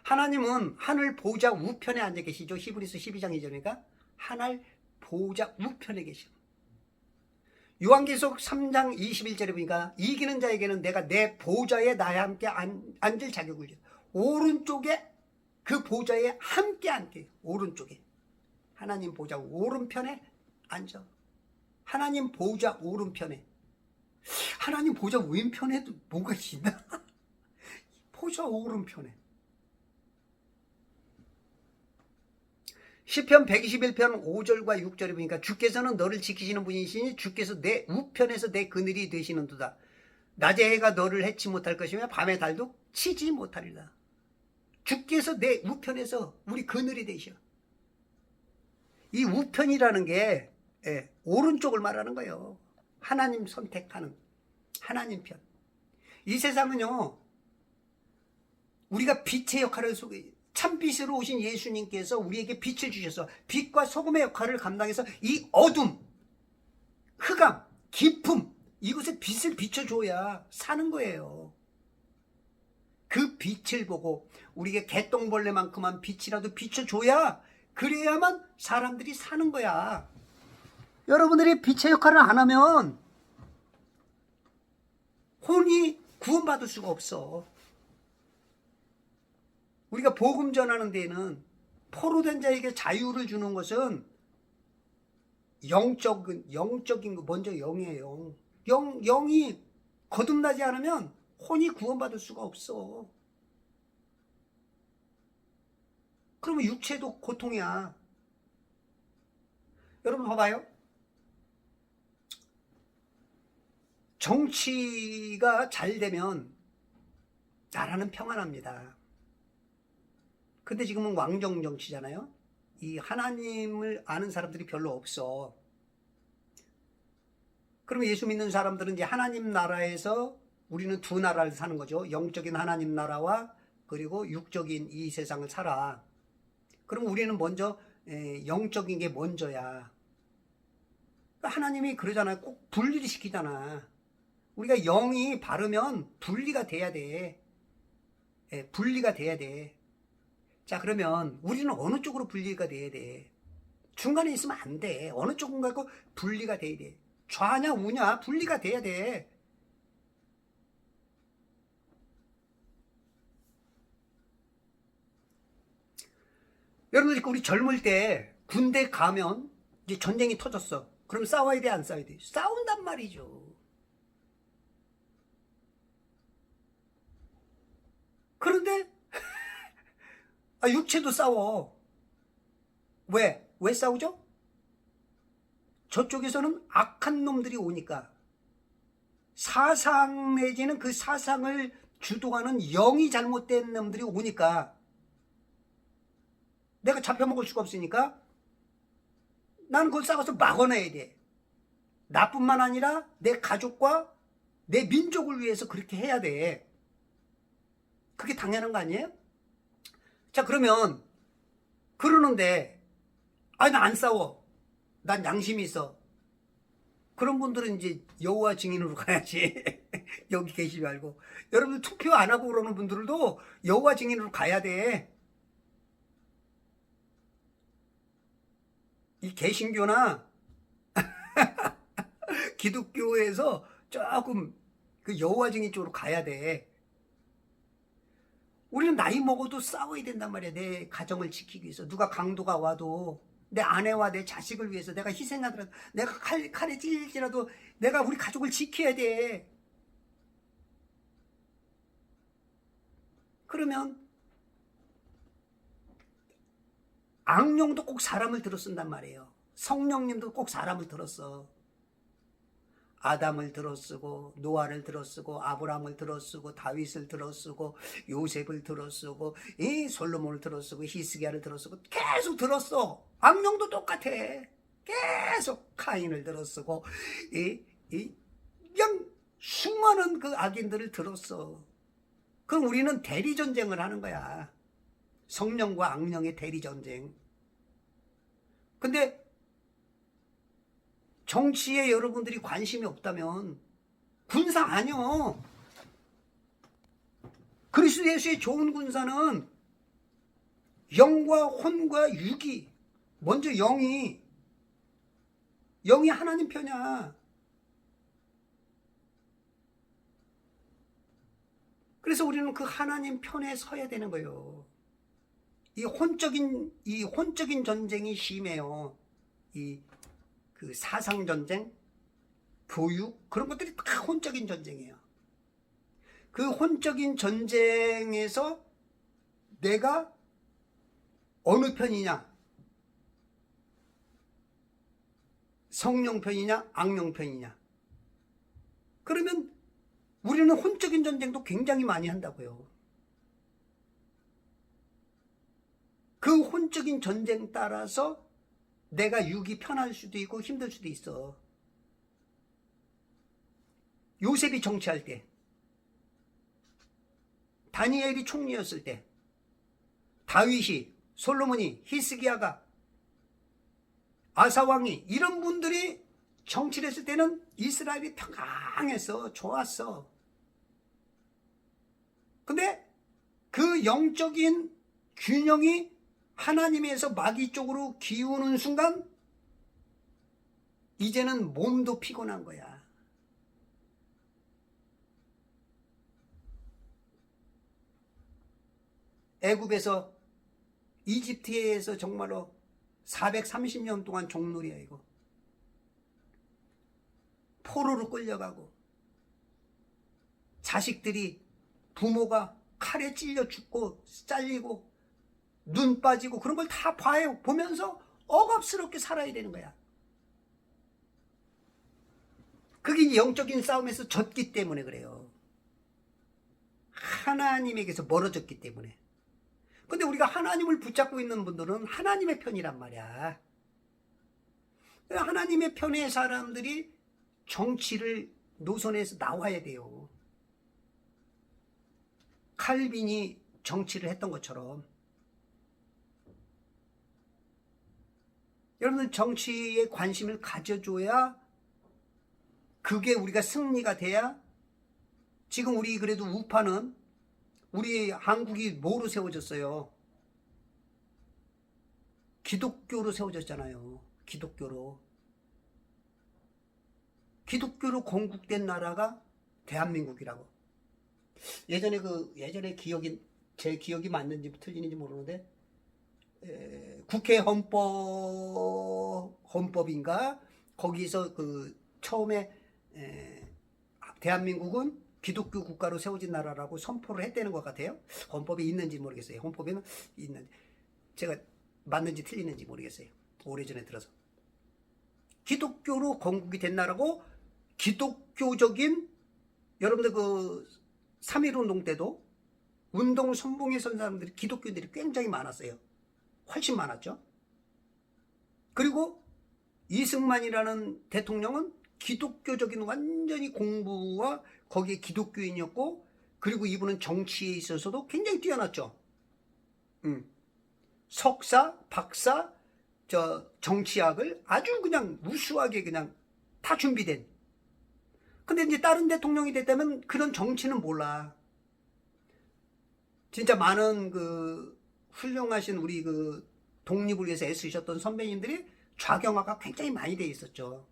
하나님은 하늘 보좌 우편에 앉아 계시죠. 히브리서 12장 2절이니까 하늘 보좌 우편에 계시죠. 요한계시록 3장 21절에 보니까 이기는 자에게는 내가 내 보좌에 나와 함께 앉을 자격을 줘. 오른쪽에 그 보좌에 함께 앉게. 오른쪽에 하나님 보좌 오른편에 앉아. 하나님 보좌 오른편에. 하나님 보좌 왼편에도 뭐가 있나? 보좌 오른편에. 시편 121편 5절과 6절에 보니까 주께서는 너를 지키시는 분이시니 주께서 내 우편에서 내 그늘이 되시는도다. 낮에 해가 너를 해치 못할 것이며 밤에 달도 치지 못하리라. 주께서 내 우편에서 우리 그늘이 되셔. 이 우편이라는 게 오른쪽을 말하는 거예요. 하나님 선택하는 하나님 편. 이 세상은요, 우리가 빛의 역할을 참빛으로 오신 예수님께서 우리에게 빛을 주셔서 빛과 소금의 역할을 감당해서 이 어둠, 흑암, 깊음, 이곳에 빛을 비춰줘야 사는 거예요. 그 빛을 보고 우리에게 개똥벌레만큼만 빛이라도 비춰줘야 그래야만 사람들이 사는 거야. 여러분들이 빛의 역할을 안 하면 혼이 구원받을 수가 없어. 우리가 복음 전하는 데에는 포로된 자에게 자유를 주는 것은 영적인 거 먼저 영이에요. 영이 거듭나지 않으면 혼이 구원받을 수가 없어. 그러면 육체도 고통이야. 여러분 봐봐요. 정치가 잘 되면 나라는 평안합니다. 근데 지금은 왕정 정치잖아요. 이 하나님을 아는 사람들이 별로 없어. 그러면 예수 믿는 사람들은 이제 하나님 나라에서 우리는 두 나라를 사는 거죠. 영적인 하나님 나라와 그리고 육적인 이 세상을 살아. 그럼 우리는 먼저 영적인 게 먼저야. 하나님이 그러잖아요. 꼭 분리를 시키잖아. 우리가 영이 바르면 분리가 돼야 돼. 분리가 돼야 돼. 자, 그러면 우리는 어느 쪽으로 분리가 돼야 돼? 중간에 있으면 안 돼. 어느 쪽인가 고 분리가 돼야 돼. 좌냐 우냐 분리가 돼야 돼. 여러분들 우리 젊을 때 군대 가면 이제 전쟁이 터졌어. 그럼 싸워야 돼 안 싸워야 돼? 싸운단 말이죠. 그런데 육체도 싸워. 왜? 왜 싸우죠? 저쪽에서는 악한 놈들이 오니까 사상 내지는 그 사상을 주도하는 영이 잘못된 놈들이 오니까 내가 잡혀먹을 수가 없으니까 나는 그걸 싸워서 막아내야 돼. 나뿐만 아니라 내 가족과 내 민족을 위해서 그렇게 해야 돼. 그게 당연한 거 아니에요? 자, 그러면 그러는데 나 안 싸워. 난 양심이 있어. 그런 분들은 이제 여호와 증인으로 가야지. 여기 계시지 말고. 여러분들 투표 안 하고 그러는 분들도 여호와 증인으로 가야 돼. 이 개신교나 기독교에서 조금 그 여호와 증인 쪽으로 가야 돼. 우리는 나이 먹어도 싸워야 된단 말이야. 내 가정을 지키기 위해서. 누가 강도가 와도 내 아내와 내 자식을 위해서 내가 희생하더라도 내가 칼에 찔릴지라도 내가 우리 가족을 지켜야 돼. 그러면 악령도 꼭 사람을 들어 쓴단 말이에요. 성령님도 꼭 사람을 들어 써. 아담을 들어쓰고 노아를 들어쓰고 아브라함을 들어쓰고 다윗을 들어쓰고 요셉을 들어쓰고 솔로몬을 들어쓰고 히스기야를 들어쓰고 계속 들었어. 악령도 똑같아. 계속 카인을 들어쓰고 그냥 수많은 그 악인들을 들었어. 그럼 우리는 대리전쟁을 하는 거야. 성령과 악령의 대리전쟁. 근데 정치에 여러분들이 관심이 없다면 군사 아니요. 그리스도 예수의 좋은 군사는 영과 혼과 육이 먼저 영이 하나님 편이야. 그래서 우리는 그 하나님 편에 서야 되는 거예요. 이 혼적인 전쟁이 심해요. 그 사상 전쟁, 교육 그런 것들이 다 혼적인 전쟁이에요. 그 혼적인 전쟁에서 내가 어느 편이냐? 성령 편이냐? 악령 편이냐? 그러면 우리는 혼적인 전쟁도 굉장히 많이 한다고요. 그 혼적인 전쟁 따라서 내가 육이 편할 수도 있고 힘들 수도 있어. 요셉이 정치할 때, 다니엘이 총리였을 때, 다윗이, 솔로몬이, 히스기야가, 아사왕이 이런 분들이 정치를 했을 때는 이스라엘이 평강했어. 좋았어. 근데 그 영적인 균형이 하나님에서 마귀 쪽으로 기우는 순간 이제는 몸도 피곤한 거야. 애굽에서 이집트에서 정말로 430년 동안 종놀이야 이거. 포로로 끌려가고 자식들이 부모가 칼에 찔려 죽고 잘리고 눈 빠지고 그런 걸 다 봐요. 보면서 억압스럽게 살아야 되는 거야. 그게 영적인 싸움에서 졌기 때문에 그래요. 하나님에게서 멀어졌기 때문에. 근데 우리가 하나님을 붙잡고 있는 분들은 하나님의 편이란 말이야. 하나님의 편의 사람들이 정치를 노선에서 나와야 돼요. 칼빈이 정치를 했던 것처럼. 여러분들 정치에 관심을 가져줘야 그게 우리가 승리가 돼야. 지금 우리 그래도 우파는 우리 한국이 뭐로 세워졌어요? 기독교로 세워졌잖아요. 기독교로 건국된 나라가 대한민국이라고. 예전에 제 기억이 맞는지 틀리는지 모르는데, 국회 헌법인가 거기서 처음에 대한민국은 기독교 국가로 세워진 나라라고 선포를 했다는 것 같아요. 헌법에 있는지 모르겠어요. 헌법에는 있는지, 제가 맞는지 틀리는지 모르겠어요. 오래전에 들어서. 기독교로 건국이 된 나라고, 기독교적인, 여러분들 3.1운동 때도 운동을 선봉에 선 사람들이, 기독교인들이 굉장히 많았어요. 훨씬 많았죠. 그리고 이승만이라는 대통령은 기독교적인 완전히 공부와 거기에 기독교인이었고, 그리고 이분은 정치에 있어서도 굉장히 뛰어났죠. 석사, 박사, 정치학을 아주 그냥 우수하게 그냥 다 준비된. 근데 이제 다른 대통령이 됐다면 그런 정치는 몰라. 진짜 많은 훌륭하신 우리 독립을 위해서 애쓰셨던 선배님들이 좌경화가 굉장히 많이 돼 있었죠.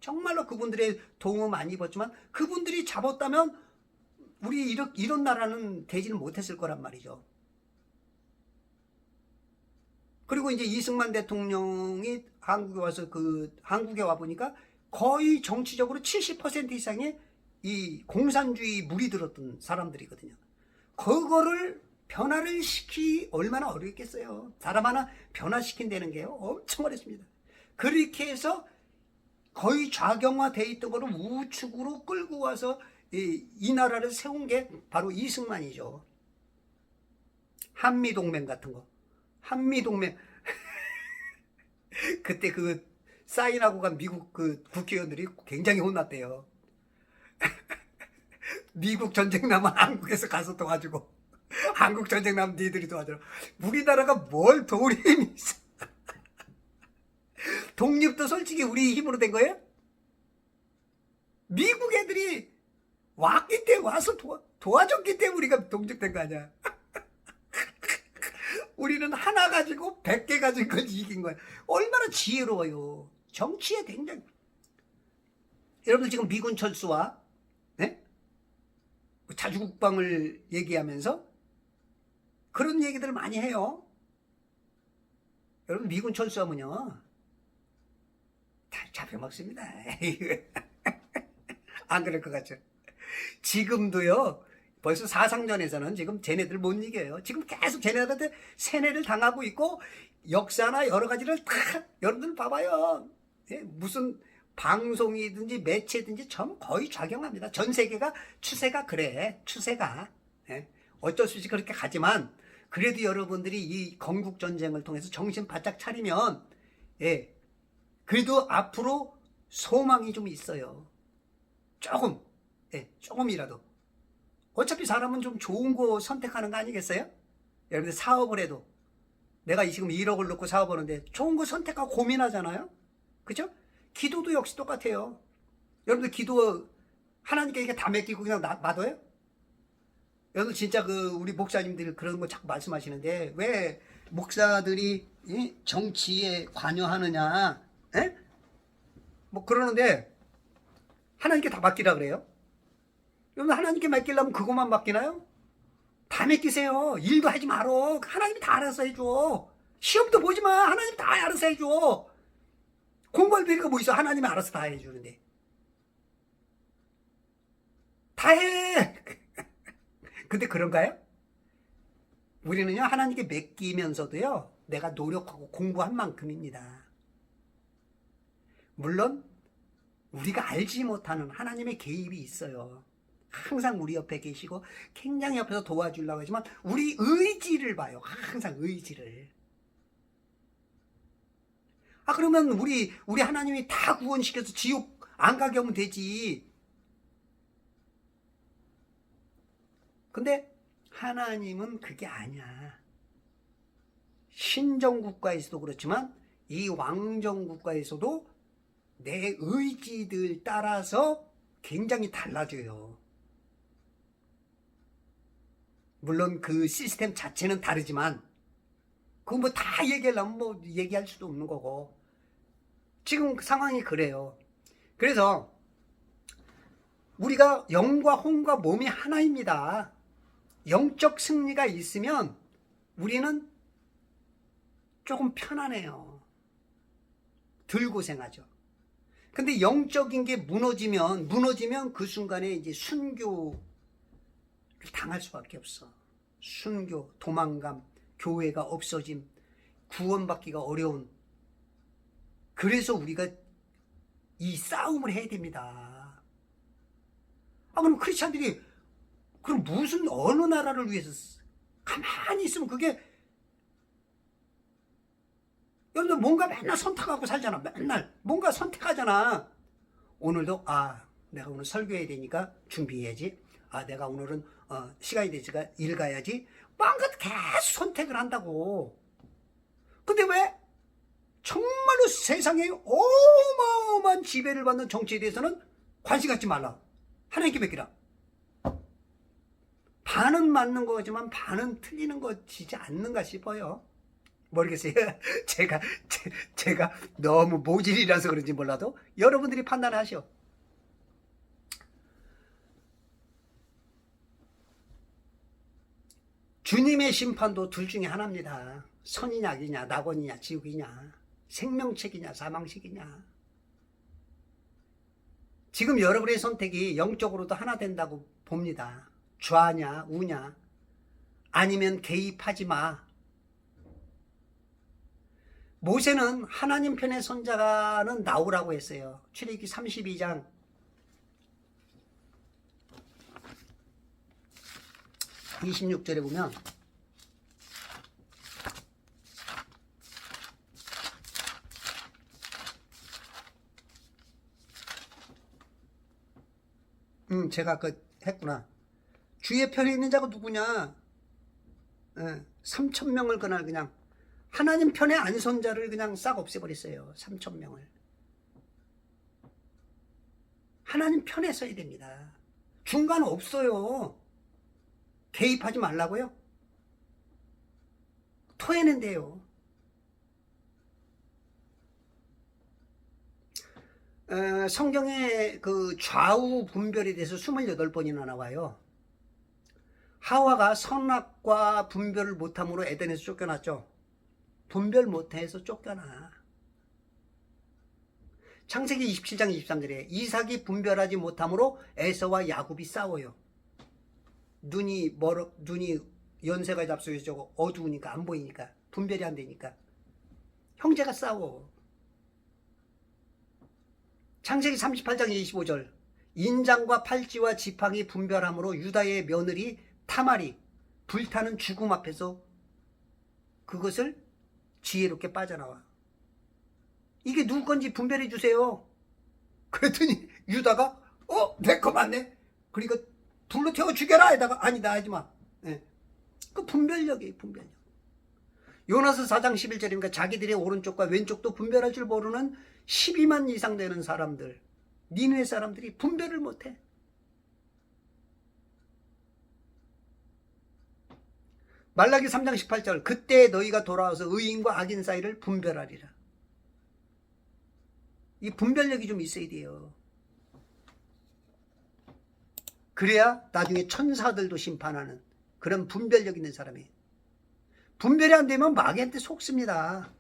정말로 그분들의 도움을 많이 입었지만 그분들이 잡았다면 우리 이런 나라는 되지는 못했을 거란 말이죠. 그리고 이제 이승만 대통령이 한국에 와서 한국에 와 보니까 거의 정치적으로 70% 이상이 이 공산주의 물이 들었던 사람들이거든요. 그거를 변화를 얼마나 어렵겠어요. 사람 하나 변화시킨다는 게요, 엄청 어렵습니다. 그렇게 해서 거의 좌경화되어 있던 거를 우측으로 끌고 와서 이 나라를 세운 게 바로 이승만이죠. 한미동맹 같은 거. 한미동맹. 그때 사인하고 간 미국 국회의원들이 굉장히 혼났대요. 미국 전쟁 나면 한국에서 가서 도와주고, 한국 전쟁 나면 니들이 도와주라. 우리나라가 뭘 도울이 힘이 있어. 독립도 솔직히 우리 힘으로 된 거예요? 미국 애들이 왔기 때문에, 와서 도와줬기 때문에 우리가 독립된 거 아니야. 우리는 하나 가지고 100개 가진 걸 이긴 거야. 얼마나 지혜로워요. 정치에 굉장히. 여러분들 지금 미군 철수와 자주국방을 얘기하면서 그런 얘기들을 많이 해요. 여러분 미군 철수하면요 다 잡혀먹습니다. 안 그럴 것 같죠? 지금도요, 벌써 사상전에서는 지금 쟤네들 못 이겨요. 지금 계속 쟤네들한테 세뇌를 당하고 있고, 역사나 여러 가지를 다 여러분들 봐봐요. 무슨 방송이든지 매체든지 전 거의 작용합니다. 전 세계가 추세가 그래. 추세가. 어쩔 수 없이 그렇게 가지만, 그래도 여러분들이 이 건국전쟁을 통해서 정신 바짝 차리면, 그래도 앞으로 소망이 좀 있어요. 조금이라도. 어차피 사람은 좀 좋은 거 선택하는 거 아니겠어요? 여러분들 사업을 해도, 내가 지금 1억을 넣고 사업하는데 좋은 거 선택하고 고민하잖아요? 그죠? 기도도 역시 똑같아요. 여러분들 기도 하나님께 이게 다 맡기고 그냥 놔둬요? 여러분 진짜 우리 목사님들이 그런 거 자꾸 말씀하시는데, 왜 목사들이 정치에 관여하느냐? 뭐 그러는데 하나님께 다 맡기라 그래요? 여러분 하나님께 맡기려면 그것만 맡기나요? 다 맡기세요. 일도 하지 말어. 하나님이 다 알아서 해줘. 시험도 보지 마. 하나님이 다 알아서 해줘. 공부할 필요가 뭐 있어. 하나님이 알아서 다 해주는데. 다 해. 근데 그런가요? 우리는요, 하나님께 맡기면서도요, 내가 노력하고 공부한 만큼입니다. 물론 우리가 알지 못하는 하나님의 개입이 있어요. 항상 우리 옆에 계시고 굉장히 옆에서 도와주려고 하지만 우리 의지를 봐요. 항상 의지를. 그러면 우리 하나님이 다 구원시켜서 지옥 안 가게 하면 되지. 근데 하나님은 그게 아니야. 신정국가에서도 그렇지만 이 왕정국가에서도 내 의지들 따라서 굉장히 달라져요. 물론 그 시스템 자체는 다르지만 그거 뭐 다 얘기하려면 뭐 얘기할 수도 없는 거고 지금 상황이 그래요. 그래서 우리가 영과 혼과 몸이 하나입니다. 영적 승리가 있으면 우리는 조금 편안해요. 덜 고생하죠. 근데 영적인 게 무너지면 그 순간에 이제 순교를 당할 수밖에 없어. 순교, 도망감, 교회가 없어짐, 구원받기가 어려운. 그래서 우리가 이 싸움을 해야 됩니다. 그럼 크리스찬들이 그럼 무슨 어느 나라를 위해서 가만히 있으면 그게 여러분들 뭔가 맨날 선택하고 살잖아. 맨날 뭔가 선택하잖아. 오늘도 내가 오늘 설교해야 되니까 준비해야지. 내가 오늘은 시간이 되니까 일 가야지. 뭔가 계속 선택을 한다고. 근데 왜? 정말로 세상에 어마어마한 지배를 받는 정치에 대해서는 관심 갖지 말라. 하나님께 맡기라. 반은 맞는 거지만 반은 틀리는 거지지 않는가 싶어요. 모르겠어요. 제가 너무 모질이라서 그런지 몰라도 여러분들이 판단하시오. 주님의 심판도 둘 중에 하나입니다. 선이냐 악이냐, 낙원이냐 지옥이냐, 생명책이냐 사망책이냐. 지금 여러분의 선택이 영적으로도 하나 된다고 봅니다. 좌냐 우냐, 아니면 개입하지 마. 모세는 하나님 편의 손자는 나오라고 했어요. 출애굽기 32장 26절에 보면 제가 했구나. 주의 편에 있는 자가 누구냐? 3,000명을 그냥 하나님 편에 안 선 자를 그냥 싹 없애버렸어요. 3,000명을. 하나님 편에 서야 됩니다. 중간 없어요. 개입하지 말라고요? 토해는 돼요. 성경에 그 좌우 분별에 대해서 28번이나 나와요. 하와가 선악과 분별을 못함으로 에덴에서 쫓겨났죠. 분별 못해서 쫓겨나. 창세기 27장 23절에 이삭이 분별하지 못함으로 에서와 야곱이 싸워요. 눈이 연세가 잡수여져 어두우니까 안 보이니까 분별이 안 되니까 형제가 싸워. 창세기 38장 25절 인장과 팔찌와 지팡이 분별함으로 유다의 며느리 타말이 불타는 죽음 앞에서 그것을 지혜롭게 빠져나와. 이게 누구 건지 분별해 주세요. 그랬더니 유다가 내 거 맞네. 그러니까 불로 태워 죽여라. 에다가 아니다 하지마. 그 분별력이에요. 분별력. 요나서 4장 11절이니까 자기들의 오른쪽과 왼쪽도 분별할 줄 모르는 12만 이상 되는 사람들, 니느웨 사람들이 분별을 못해. 말라기 3장 18절 그때 너희가 돌아와서 의인과 악인 사이를 분별하리라. 이 분별력이 좀 있어야 돼요. 그래야 나중에 천사들도 심판하는 그런 분별력 있는 사람이. 분별이 안 되면 마귀한테 속습니다.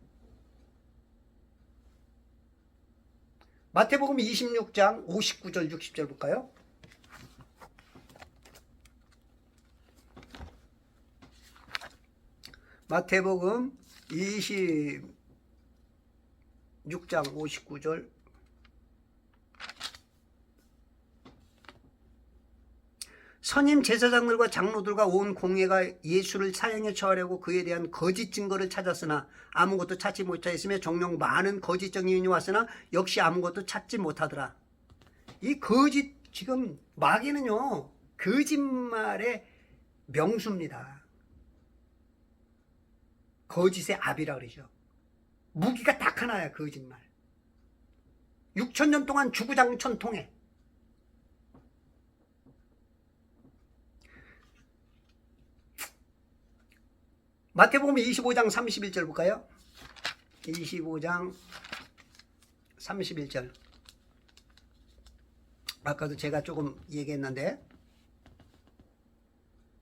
마태복음 26장 59절 60절 볼까요? 마태복음 26장 59절 선임 제사장들과 장로들과 온 공회가 예수를 사형에 처하려고 그에 대한 거짓 증거를 찾았으나 아무것도 찾지 못하였으며 정녕 많은 거짓 증인이 왔으나 역시 아무것도 찾지 못하더라. 이 거짓, 지금 마귀는요, 거짓말의 명수입니다. 거짓의 압이라 그러죠. 무기가 딱 하나야, 거짓말. 6,000년 동안 주구장천 통해. 마태복음 25장 31절 볼까요? 25장 31절. 아까도 제가 조금 얘기했는데,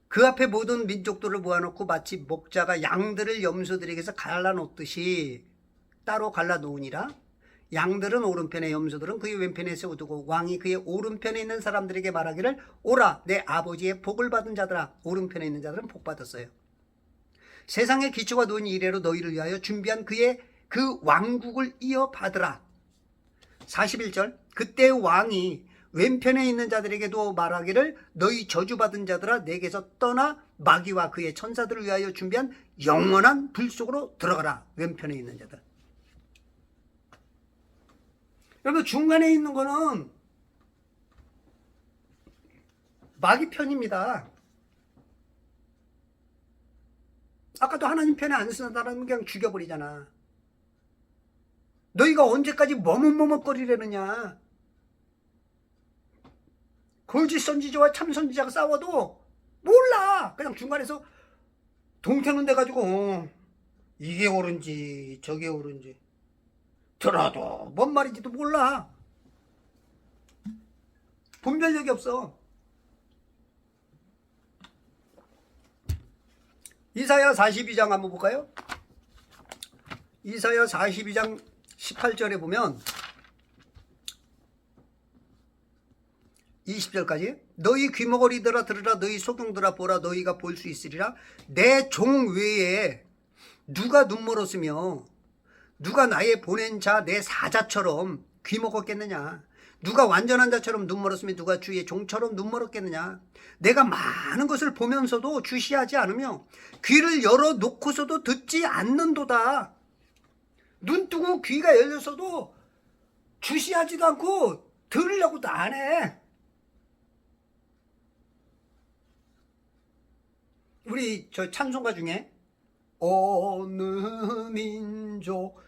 그 앞에 모든 민족들을 모아놓고 마치 목자가 양들을 염소들에게서 갈라놓듯이 따로 갈라놓으니라. 양들은 오른편에, 염소들은 그의 왼편에 세워두고 왕이 그의 오른편에 있는 사람들에게 말하기를 오라 내 아버지의 복을 받은 자들아. 오른편에 있는 자들은 복 받았어요. 세상의 기초가 놓인 이래로 너희를 위하여 준비한 그의 그 왕국을 이어받으라. 41절. 그때 왕이 왼편에 있는 자들에게도 말하기를 너희 저주받은 자들아 내게서 떠나 마귀와 그의 천사들을 위하여 준비한 영원한 불 속으로 들어가라. 왼편에 있는 자들. 여러분, 중간에 있는 거는 마귀 편입니다. 아까도 하나님 편에 안 쓰는 사람은 그냥 죽여버리잖아. 너희가 언제까지 머뭇머뭇거리려느냐. 거짓 선지자와 참 선지자가 싸워도 몰라. 그냥 중간에서 동태는 돼가지고 이게 옳은지 저게 옳은지 들어도 뭔 말인지도 몰라. 분별력이 없어. 이사야 42장 한번 볼까요? 이사야 42장 18절에 보면 20절까지 너희 귀머거리들아 들으라 너희 소경들아 보라 너희가 볼 수 있으리라. 내 종 외에 누가 눈멀었으며 누가 나의 보낸 자 내 사자처럼 귀먹었겠느냐. 누가 완전한 자처럼 눈멀었으며 누가 주의 종처럼 눈멀었겠느냐. 내가 많은 것을 보면서도 주시하지 않으며 귀를 열어놓고서도 듣지 않는도다. 눈 뜨고 귀가 열렸어도 주시하지도 않고 들으려고도 안 해. 우리 저 찬송가 중에 어느 민족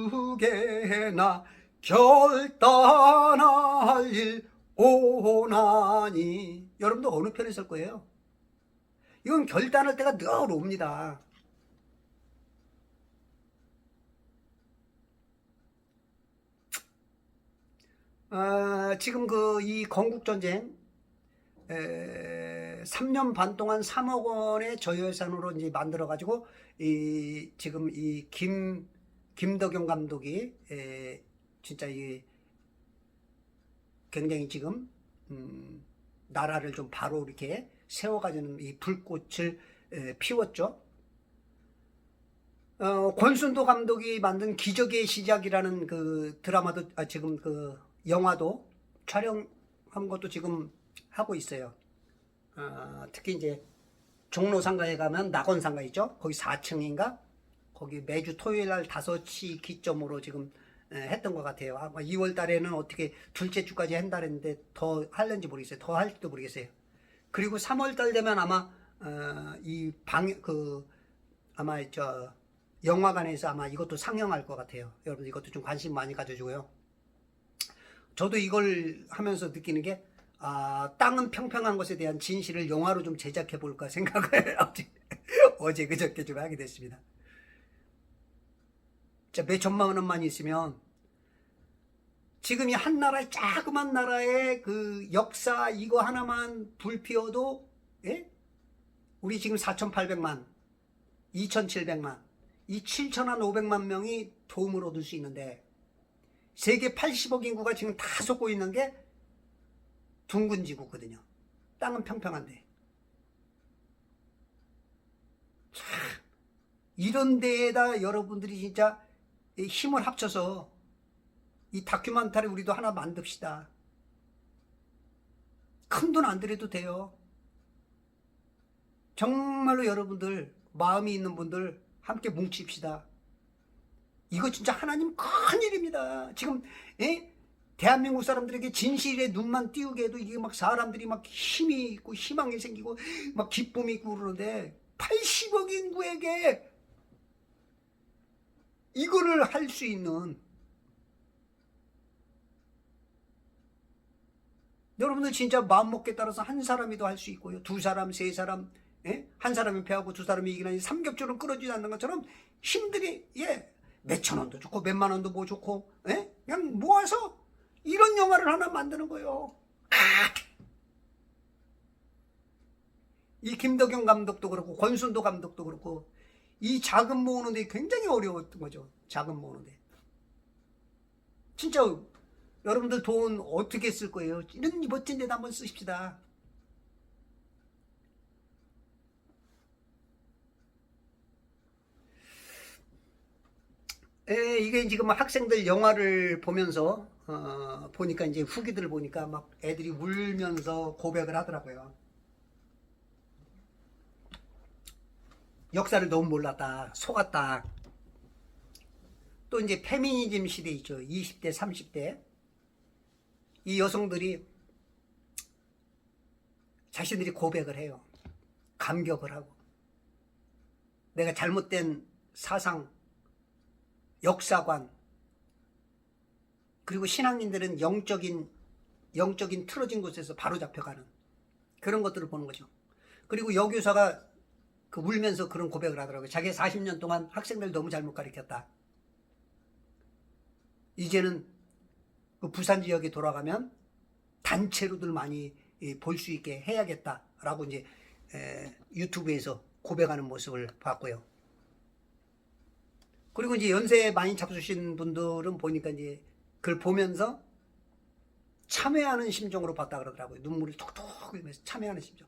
누구게나 결단할 일 오나니. 여러분도 어느 편에 설 거예요? 이건 결단할 때가 늘 옵니다. 지금 이 건국전쟁 3년 반 동안 3억 원의 저예산으로 이제 만들어 가지고 지금 김덕용 감독이 진짜 굉장히 지금 나라를 좀 바로 이렇게 세워가지는 이 불꽃을 피웠죠. 권순도 감독이 만든 기적의 시작이라는 그 드라마도 지금 그 영화도 촬영한 것도 지금 하고 있어요. 특히 이제 종로상가에 가면 낙원상가 있죠. 거기 4층인가? 거기 매주 토요일 날 5시 기점으로 지금 했던 것 같아요. 아마 2월 달에는 어떻게 둘째 주까지 한다 했는데 더 할는지 모르겠어요. 더 할지도 모르겠어요. 그리고 3월 달 되면 아마 아마 영화관에서 아마 이것도 상영할 것 같아요. 여러분 이것도 좀 관심 많이 가져주고요. 저도 이걸 하면서 느끼는 게 땅은 평평한 것에 대한 진실을 영화로 좀 제작해 볼까 생각을 어제 그저께 좀 하게 됐습니다. 자, 몇 천만 원만 있으면 지금 이 한 나라의 자그만 나라의 그 역사 이거 하나만 불 피워도 우리 지금 4,800만 2,700만 이 7,500만 명이 도움을 얻을 수 있는데 세계 80억 인구가 지금 다 쏟고 있는 게 둥근 지구거든요. 땅은 평평한데. 참, 이런 데에다 여러분들이 진짜 힘을 합쳐서 이 다큐멘터리 우리도 하나 만듭시다. 큰 돈 안 들여도 돼요. 정말로 여러분들 마음이 있는 분들 함께 뭉칩시다. 이거 진짜 하나님 큰일입니다. 지금 대한민국 사람들에게 진실의 눈만 띄우게 해도 이게 막 사람들이 막 힘이 있고 희망이 생기고 막 기쁨이 있고 그러는데 80억 인구에게 이거를 할 수 있는, 여러분들 진짜 마음먹기에 따라서 한 사람이도 할 수 있고요. 두 사람, 세 사람, 예? 한 사람이 패하고 두 사람이 이기는 삼겹줄은 끊어지지 않는 것처럼 힘들이, 예, 몇천 원도 좋고 몇만 원도 뭐 좋고, 예? 그냥 모아서 이런 영화를 하나 만드는 거예요. 이 김덕영 감독도 그렇고 권순도 감독도 그렇고 이 자금 모으는데 굉장히 어려웠던 거죠. 자금 모으는데. 진짜 여러분들 돈 어떻게 쓸 거예요? 이런 멋진 데다 한번 쓰십시다. 이게 지금 학생들 영화를 보면서 보니까 이제 후기들을 보니까 막 애들이 울면서 고백을 하더라고요. 역사를 너무 몰랐다, 속았다. 또 이제 페미니즘 시대 있죠. 20대, 30대. 이 여성들이 자신들이 고백을 해요. 감격을 하고. 내가 잘못된 사상, 역사관, 그리고 신앙인들은 영적인 틀어진 곳에서 바로 잡혀가는 그런 것들을 보는 거죠. 그리고 여교사가 울면서 그런 고백을 하더라고요. 자기 40년 동안 학생들 너무 잘못 가르쳤다. 이제는 그 부산 지역에 돌아가면 단체로들 많이 볼 수 있게 해야겠다라고 이제 유튜브에서 고백하는 모습을 봤고요. 그리고 이제 연세 많이 잡수신 분들은 보니까 이제 그걸 보면서 참회하는 심정으로 봤다 그러더라고요. 눈물이 톡톡 흘리면서 참회하는 심정.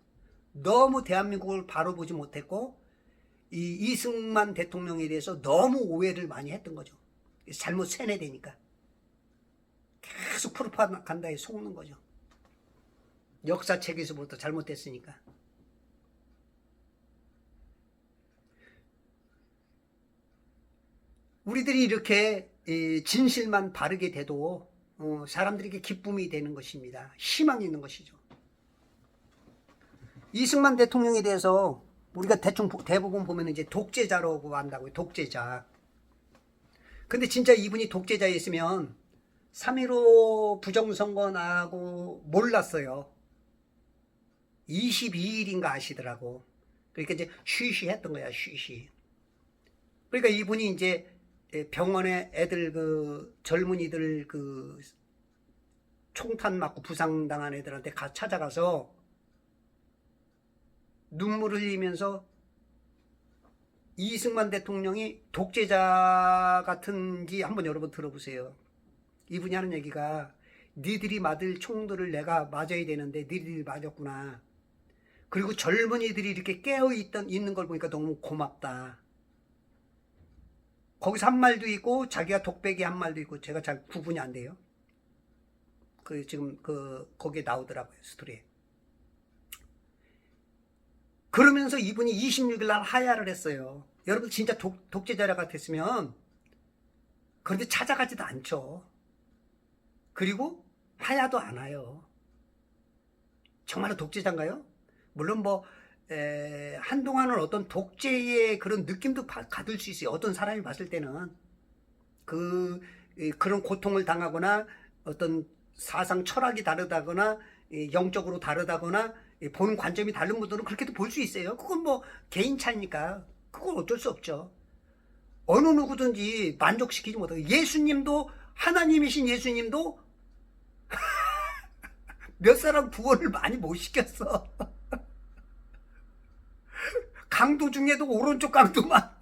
너무 대한민국을 바로 보지 못했고 이 이승만 대통령에 대해서 너무 오해를 많이 했던 거죠. 잘못 세뇌되니까 계속 프로파간다에 속는 거죠. 역사책에서부터 잘못됐으니까. 우리들이 이렇게 진실만 바르게 돼도 사람들에게 기쁨이 되는 것입니다. 희망이 있는 것이죠. 이승만 대통령에 대해서 우리가 대부분 보면 이제 독재자라고 한다고요. 독재자. 근데 진짜 이분이 독재자였으면 3.15 부정선거 나고 몰랐어요. 22일인가 아시더라고. 그러니까 이제 쉬쉬했던 거야, 쉬쉬. 그러니까 이분이 이제 병원에 애들 젊은이들 총탄 맞고 부상당한 애들한테 찾아가서 눈물을 흘리면서 이승만 대통령이 독재자 같은지 한번 여러분 들어보세요. 이분이 하는 얘기가 니들이 맞을 총들을 내가 맞아야 되는데 니들이 맞았구나. 그리고 젊은이들이 이렇게 있는 걸 보니까 너무 고맙다. 거기서 한 말도 있고 자기가 독백이 한 말도 있고 제가 잘 구분이 안 돼요. 지금 거기에 나오더라고요, 스토리에. 그러면서 이분이 26일 날 하야를 했어요. 여러분 진짜 독재자 같았으면 그런데 찾아가지도 않죠. 그리고 하야도 안 와요. 정말로 독재자인가요? 물론 한동안은 어떤 독재의 그런 느낌도 받을 수 있어요. 어떤 사람이 봤을 때는 그런 고통을 당하거나 어떤 사상 철학이 다르다거나 영적으로 다르다거나 보는 관점이 다른 분들은 그렇게도 볼 수 있어요. 그건 개인 차이니까 그건 어쩔 수 없죠. 어느 누구든지 만족시키지 못하고, 예수님도, 하나님이신 예수님도 몇 사람 구원을 많이 못 시켰어. 강도 중에도 오른쪽 강도만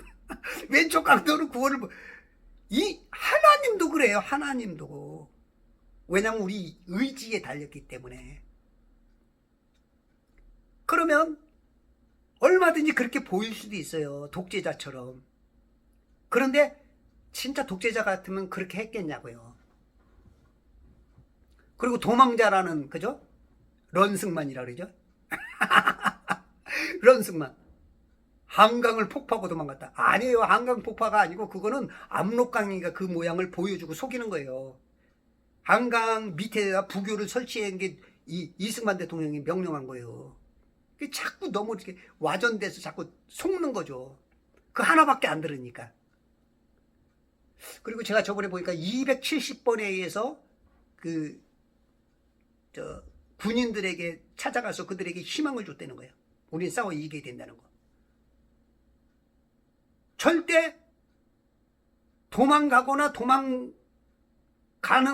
왼쪽 강도는 구원을 이 하나님도 그래요. 하나님도. 왜냐하면 우리 의지에 달렸기 때문에. 그러면 얼마든지 그렇게 보일 수도 있어요. 독재자처럼. 그런데 진짜 독재자 같으면 그렇게 했겠냐고요. 그리고 도망자라는, 그죠? 런승만이라 그러죠? 런승만. 한강을 폭파하고 도망갔다. 아니에요. 한강 폭파가 아니고 그거는 압록강이가 그 모양을 보여주고 속이는 거예요. 한강 밑에다 부교를 설치한 게 이승만 대통령이 명령한 거예요. 자꾸 너무 이렇게 와전돼서 자꾸 속는 거죠. 그 하나밖에 안 들으니까. 그리고 제가 저번에 보니까 270번에 의해서 군인들에게 찾아가서 그들에게 희망을 줬다는 거예요. 우린 싸워 이기게 된다는 거. 절대 도망가거나 도망가는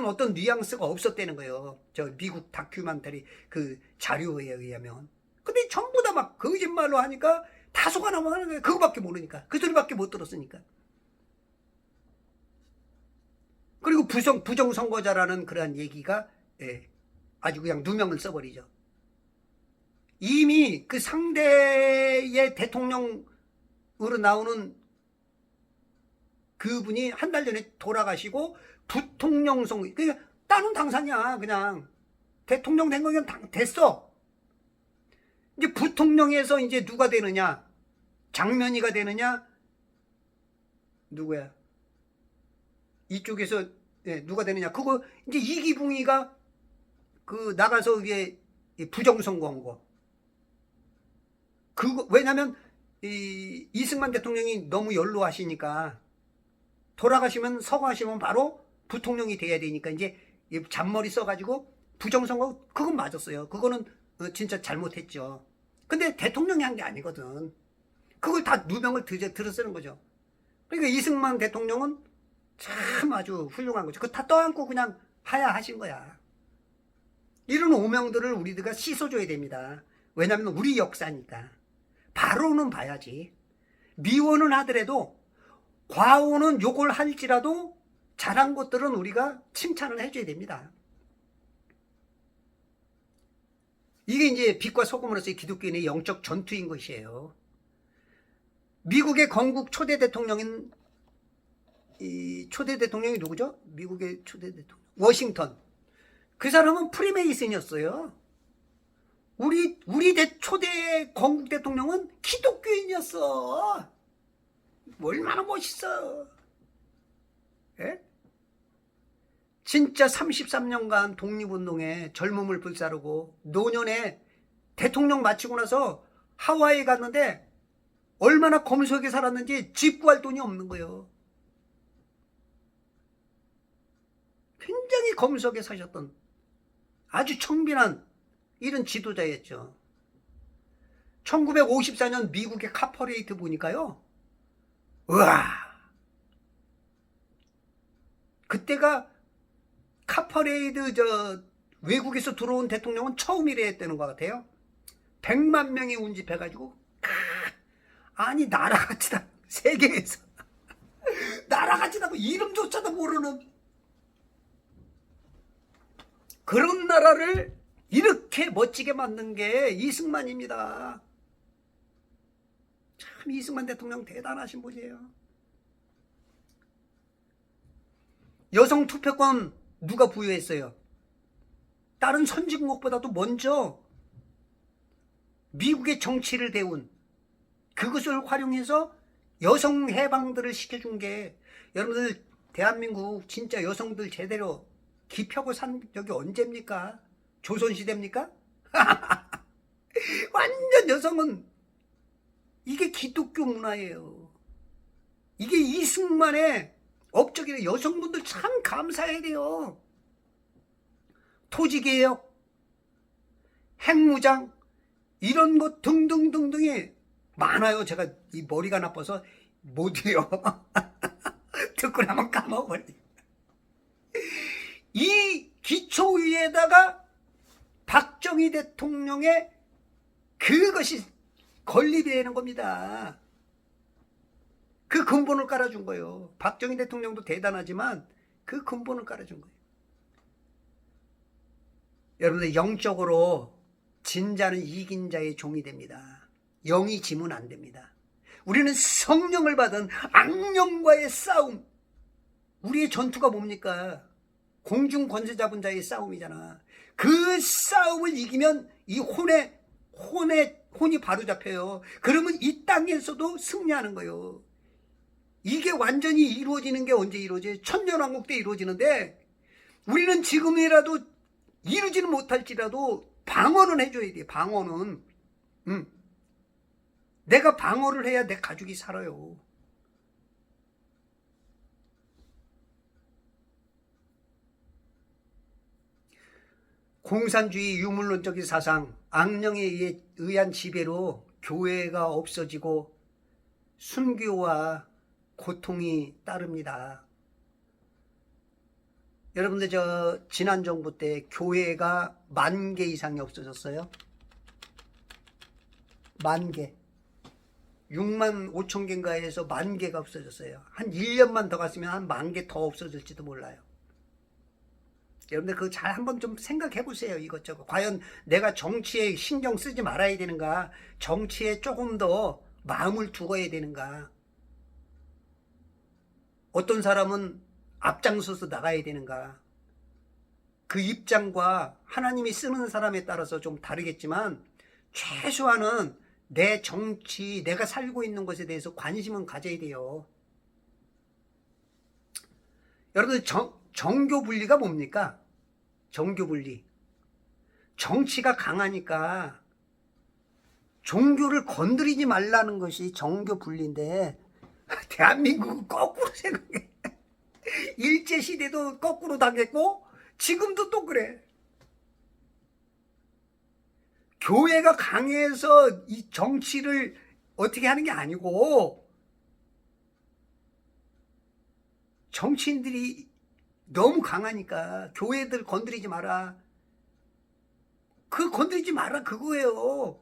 어떤 뉘앙스가 없었다는 거예요. 저 미국 다큐멘터리 그 자료에 의하면. 근데 전부 다 막 거짓말로 하니까 다 속아 넘어가는 거예요. 그거밖에 모르니까. 그 소리밖에 못 들었으니까. 그리고 부정선거자라는 그러한 얘기가 아주 그냥 누명을 써버리죠. 이미 그 상대의 대통령으로 나오는 그분이 한 달 전에 돌아가시고 부통령 선거, 그러니까 따는 당사냐. 그냥 대통령 된 거면 됐어. 이제 부통령에서 이제 누가 되느냐, 장면이가 되느냐, 누구야? 이쪽에서 누가 되느냐. 그거 이제 이기붕이가 나가서 이게 부정선거한 거. 그거 왜냐면 이승만 대통령이 너무 연로하시니까 돌아가시면 서거하시면 바로 부통령이 돼야 되니까 이제 잔머리 써가지고 부정선거 그건 맞았어요. 그거는 진짜 잘못했죠. 근데 대통령이 한 게 아니거든. 그걸 다 누명을 들어 쓰는 거죠. 그러니까 이승만 대통령은 참 아주 훌륭한 거죠. 그거 다 떠안고 그냥 하야하신 거야. 이런 오명들을 우리가 씻어줘야 됩니다. 왜냐하면 우리 역사니까. 바로는 봐야지. 미워는 하더라도 과오는 욕을 할지라도 잘한 것들은 우리가 칭찬을 해줘야 됩니다. 이게 이제 빛과 소금으로서의 기독교인의 영적 전투인 것이에요. 미국의 건국 초대 대통령인 초대 대통령이 누구죠? 미국의 초대 대통령 워싱턴. 그 사람은 프리메이슨이었어요. 우리 초대 건국 대통령은 기독교인이었어. 얼마나 멋있어. 예? 진짜 33년간 독립운동에 젊음을 불사르고 노년에 대통령 마치고 나서 하와이에 갔는데 얼마나 검소하게 살았는지 집 구할 돈이 없는 거예요. 굉장히 검소하게 사셨던 아주 청빈한 이런 지도자였죠. 1954년 미국의 카퍼레이트 보니까요. 우와! 그때가 카퍼레이드 외국에서 들어온 대통령은 처음이래 했다는 것 같아요. 100만 명이 운집해가지고 아니 나라같이다. 세계에서 나라같이다고 이름조차도 모르는 그런 나라를 이렇게 멋지게 만든 게 이승만입니다. 참 이승만 대통령 대단하신 분이에요. 여성 투표권 누가 부여했어요? 다른 선진국보다도 먼저 미국의 정치를 배운 그것을 활용해서 여성 해방들을 시켜준 게 여러분들 대한민국 진짜 여성들 제대로 기펴고 산 적이 언제입니까? 조선시대입니까? 완전 여성은 이게 기독교 문화예요. 이게 이승만의 업적이래. 여성분들 참 감사해야 돼요. 토지개혁, 핵무장 이런 것 등등등등이 많아요. 제가 이 머리가 나빠서 못해요. 듣고 나면 까먹어버려. 이 기초 위에다가 박정희 대통령의 그것이 건립이 되는 겁니다. 그 근본을 깔아준 거예요. 박정희 대통령도 대단하지만 그 근본을 깔아준 거예요. 여러분들 영적으로 진 자는 이긴 자의 종이 됩니다. 영이 지면 안 됩니다. 우리는 성령을 받은 악령과의 싸움. 우리의 전투가 뭡니까? 공중 권세 잡은 자의 싸움이잖아. 그 싸움을 이기면 이 혼이 바로 잡혀요. 그러면 이 땅에서도 승리하는 거예요. 이게 완전히 이루어지는 게 언제 이루어져요? 천년왕국 때 이루어지는데 우리는 지금이라도 이루지는 못할지라도 방어는 해줘야 돼. 방어는. 내가 방어를 해야 내 가족이 살아요. 공산주의 유물론적인 사상, 악령에 의한 지배로 교회가 없어지고 순교와 고통이 따릅니다. 여러분들 지난 정부 때 교회가 10,000개 이상이 없어졌어요. 10,000개. 65,000개인가 해서 10,000개가 없어졌어요. 한 1년만 더 갔으면 한 10,000개 더 없어질지도 몰라요. 여러분들 그거 잘 한번 좀 생각해 보세요. 이것저것. 과연 내가 정치에 신경 쓰지 말아야 되는가? 정치에 조금 더 마음을 두어야 되는가? 어떤 사람은 앞장서서 나가야 되는가? 그 입장과 하나님이 쓰는 사람에 따라서 좀 다르겠지만 최소한은 내 정치, 내가 살고 있는 것에 대해서 관심은 가져야 돼요. 여러분들 정교 분리가 뭡니까? 정교 분리. 정치가 강하니까 종교를 건드리지 말라는 것이 정교 분리인데 대한민국은 거꾸로 생각해. 일제시대도 거꾸로 당했고 지금도 또 그래. 교회가 강해서 이 정치를 어떻게 하는 게 아니고 정치인들이 너무 강하니까 교회들 건드리지 마라. 그 건드리지 마라 그거예요.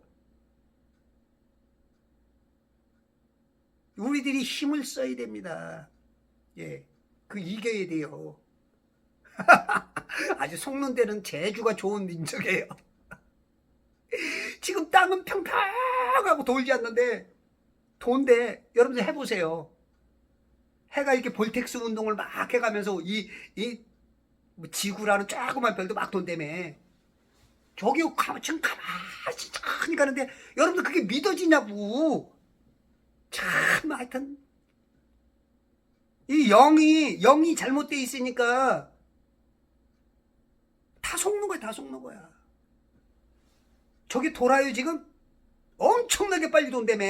우리들이 힘을 써야 됩니다. 예, 그 이겨야 돼요. 아주 속는 데는 제주가 좋은 민족이에요. 지금 땅은 평평하고 돌지 않는데 돈데 여러분들 해보세요. 해가 이렇게 볼텍스 운동을 막 해가면서 뭐 지구라는 조그만 별도 막 돈다며. 저기 지금 가만히 천천히 가는데 여러분들 그게 믿어지냐고. 참 하여튼 이 영이 잘못되어 있으니까 다 속는 거야. 다 속는 거야. 저게 돌아요 지금? 엄청나게 빨리 돈다며.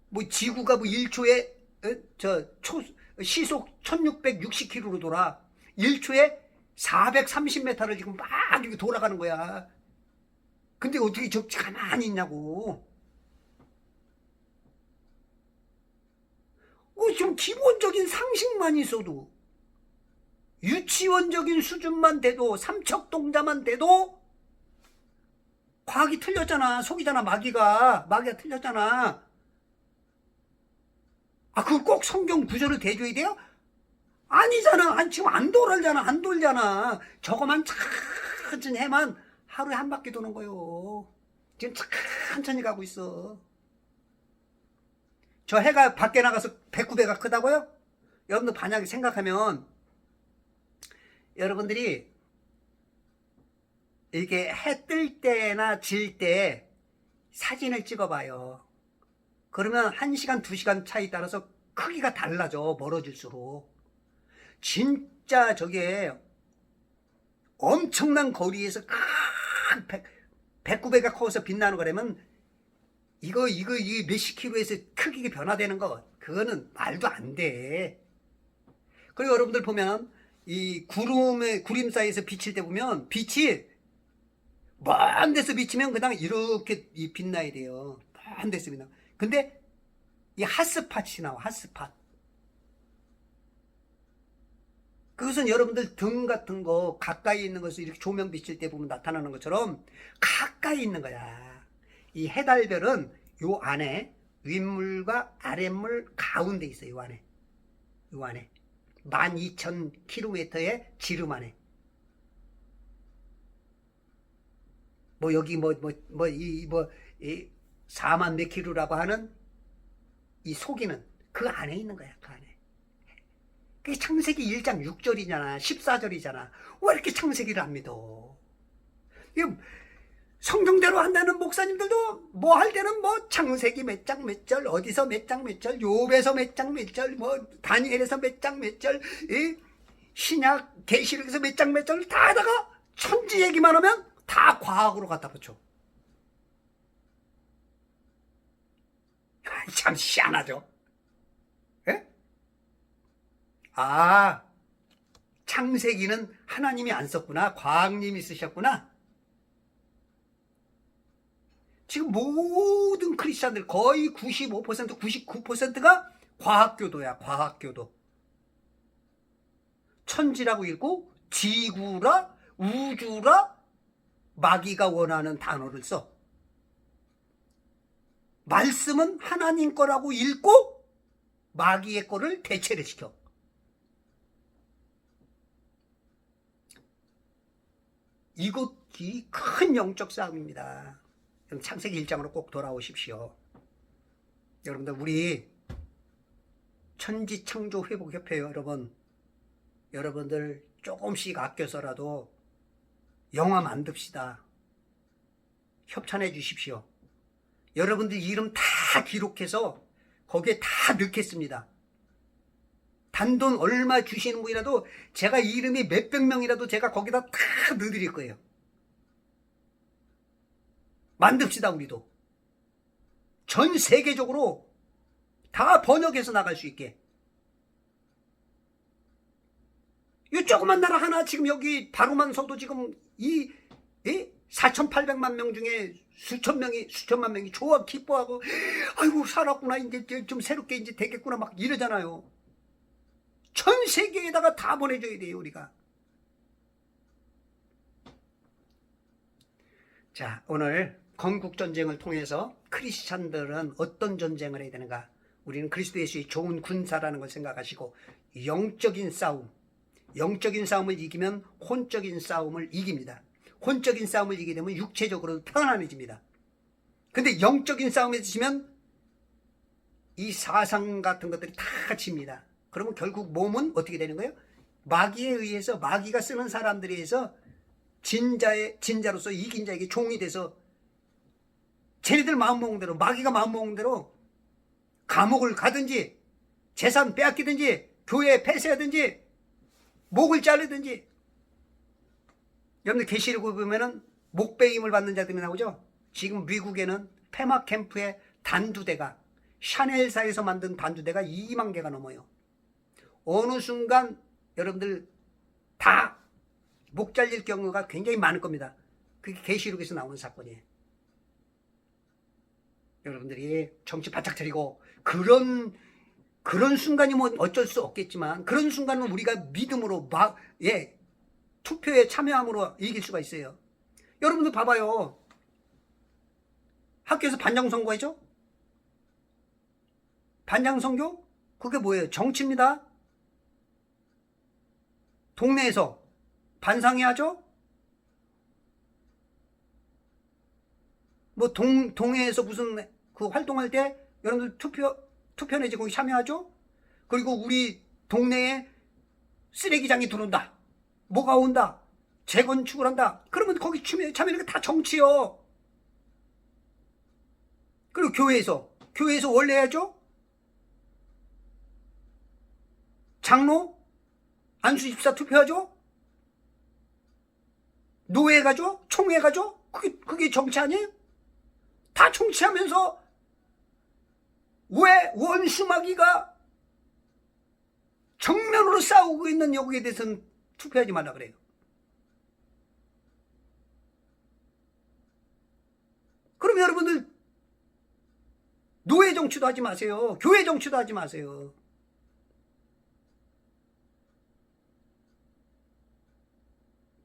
뭐 지구가 뭐 1초에 시속 1660km로 돌아. 1초에 430m를 지금 막 이렇게 돌아가는 거야. 근데 어떻게 적지 가만히 있냐고. 좀 기본적인 상식만 있어도, 유치원적인 수준만 돼도, 삼척동자만 돼도 과학이 틀렸잖아. 속이잖아. 마귀가 틀렸잖아. 그걸 꼭 성경 구절을 대줘야 돼요? 아니잖아. 지금 안 돌잖아. 안 돌잖아. 저거만 천천히 해만 하루에 한 바퀴 도는 거요. 지금 천천히 가고 있어. 저 해가 밖에 나가서 배꼽배가 크다고요? 여러분들 만약에 생각하면 여러분들이 이렇게 해 뜰 때나 질 때 사진을 찍어봐요. 그러면 1시간, 2시간 차이 따라서 크기가 달라져. 멀어질수록. 진짜 저게 엄청난 거리에서 큰 배꼽배가 커서 빛나는 거라면 이거 몇십 킬로에서 크기가 변화되는 거 그거는 말도 안 돼. 그리고 여러분들 보면 이 구름 사이에서 비칠 때 보면 빛이 먼 데서 비치면 그냥 이렇게 빛나야 돼요. 먼 데서 빛나. 근데 이 핫스팟이 나와. 핫스팟. 그것은 여러분들 등 같은 거 가까이 있는 것을 이렇게 조명 비칠 때 보면 나타나는 것처럼 가까이 있는 거야. 이 해달별은 요 안에 윗물과 아랫물 가운데 있어요. 요 안에. 요 안에. 12,000km의 지름 안에. 뭐 여기 4만 몇 킬로라고 하는 이 속이는 그 안에 있는 거야. 그 안에. 그게 창세기 1장 6절이잖아. 14절이잖아. 왜 이렇게 창세기를 안 믿어? 성경대로 한다는 목사님들도 뭐 할 때는 뭐 창세기 몇 장 몇 절, 어디서 몇 장 몇 절, 욥에서 몇 장 몇 절, 뭐 다니엘에서 몇 장 몇 절, 신약 계시록에서 몇 장 몇 장을 다 하다가 천지 얘기만 하면 다 과학으로 갖다 붙여. 참 희한하죠. 예? 아, 창세기는 하나님이 안 썼구나. 과학님이 쓰셨구나. 지금 모든 크리스찬들 거의 95%, 99%가 과학교도야. 과학교도. 천지라고 읽고 지구라, 우주라, 마귀가 원하는 단어를 써. 말씀은 하나님 거라고 읽고 마귀의 거를 대체를 시켜. 이것이 큰 영적 싸움입니다. 그럼 창세기 1장으로 꼭 돌아오십시오. 여러분들, 우리 천지창조회복협회 여러분들 조금씩 아껴서라도 영화 만듭시다. 협찬해 주십시오. 여러분들 이름 다 기록해서 거기에 다 넣겠습니다. 단돈 얼마 주시는 분이라도 제가 이름이 몇백 명이라도 제가 거기다 다 넣어드릴 거예요. 만듭시다. 우리도 전 세계적으로 다 번역해서 나갈 수 있게. 이 조그만 나라 하나 지금 여기 바로만 서도 지금 이 4,800만 명 중에 수천만 명이 좋아 기뻐하고 아이고 살았구나, 이제 좀 새롭게 이제 되겠구나 막 이러잖아요. 전 세계에다가 다 보내줘야 돼요, 우리가. 자, 오늘 건국전쟁을 통해서 크리스찬들은 어떤 전쟁을 해야 되는가? 우리는 그리스도 예수의 좋은 군사라는 걸 생각하시고, 영적인 싸움을 이기면 혼적인 싸움을 이깁니다. 혼적인 싸움을 이기게 되면 육체적으로 편안해집니다. 근데 영적인 싸움에 지면 이 사상 같은 것들이 다 집니다. 그러면 결국 몸은 어떻게 되는 거예요? 마귀에 의해서, 마귀가 쓰는 사람들에 의해서 진자로서 이긴 자에게 종이 돼서 쟤네들 마음먹은 대로, 마귀가 마음먹은 대로 감옥을 가든지 재산 빼앗기든지 교회 폐쇄하든지 목을 자르든지. 여러분들 계시록을 보면은 목베임을 받는 자들이 나오죠. 지금 미국에는 폐막 캠프에 단두대가, 샤넬사에서 만든 단두대가 2만 개가 넘어요. 어느 순간 여러분들 다 목 잘릴 경우가 굉장히 많을 겁니다. 그게 계시록에서 나오는 사건이에요. 여러분들이 정신 바짝 차리고, 그런 순간이 뭐 어쩔 수 없겠지만, 그런 순간은 우리가 믿음으로 투표에 참여함으로 이길 수가 있어요. 여러분들 봐봐요. 학교에서 반장 선거하죠? 반장 선거? 그게 뭐예요? 정치입니다. 동네에서 반상회 하죠? 뭐 동해에서 무슨 그 활동할 때 여러분들 투표 내지 거기 참여하죠? 그리고 우리 동네에 쓰레기장이 들어온다, 뭐가 온다, 재건축을 한다, 그러면 거기 참여하는 게 다 정치요. 그리고 교회에서 원래 해야죠? 장로 안수 집사 투표하죠? 노회 가죠? 총회 가죠? 그게 정치 아니에요? 다 정치하면서 왜 원수마귀가 정면으로 싸우고 있는 여기에 대해서는 투표하지 말라 그래요? 그럼 여러분들 노예 정치도 하지 마세요. 교회 정치도 하지 마세요.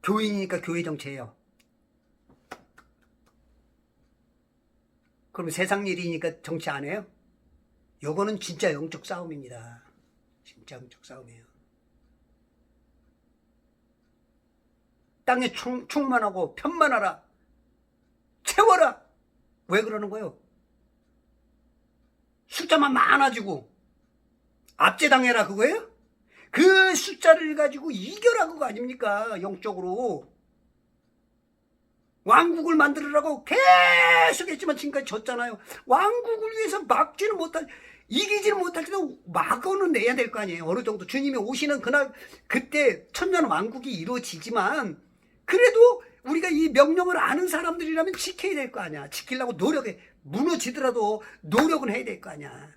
교인이니까 교회 정치예요. 그럼 세상 일이니까 정치 안 해요? 요거는 진짜 영적 싸움입니다. 진짜 영적 싸움이에요. 땅에 충만하고 편만하라, 채워라. 왜 그러는 거예요? 숫자만 많아지고 압제당해라 그거예요? 그 숫자를 가지고 이겨라 그거 아닙니까? 영적으로 왕국을 만들으라고 계속 했지만 지금까지 졌잖아요. 왕국을 위해서 막지는 못한 이기지를 못할지도 막어는 내야 될 거 아니에요. 어느 정도 주님이 오시는 그날 그때 천년왕국이 이루어지지만 그래도 우리가 이 명령을 아는 사람들이라면 지켜야 될 거 아니야. 지키려고 노력해. 무너지더라도 노력은 해야 될 거 아니야.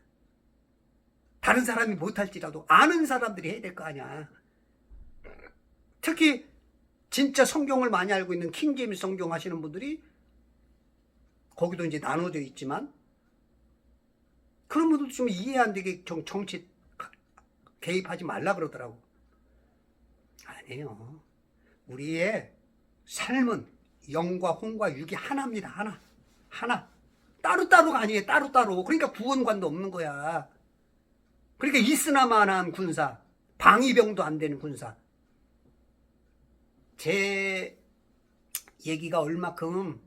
다른 사람이 못할지라도 아는 사람들이 해야 될 거 아니야. 특히 진짜 성경을 많이 알고 있는 킹제임스 성경 하시는 분들이 거기도 이제 나눠져 있지만 그런 분들도 좀 이해 안 되게 정치 개입하지 말라 그러더라고. 아니에요. 우리의 삶은 영과 혼과 육이 하나입니다. 하나. 따로따로가 아니에요. 따로따로. 그러니까 구원관도 없는 거야. 그러니까 있으나마나한 군사, 방위병도 안 되는 군사. 제 얘기가 얼마큼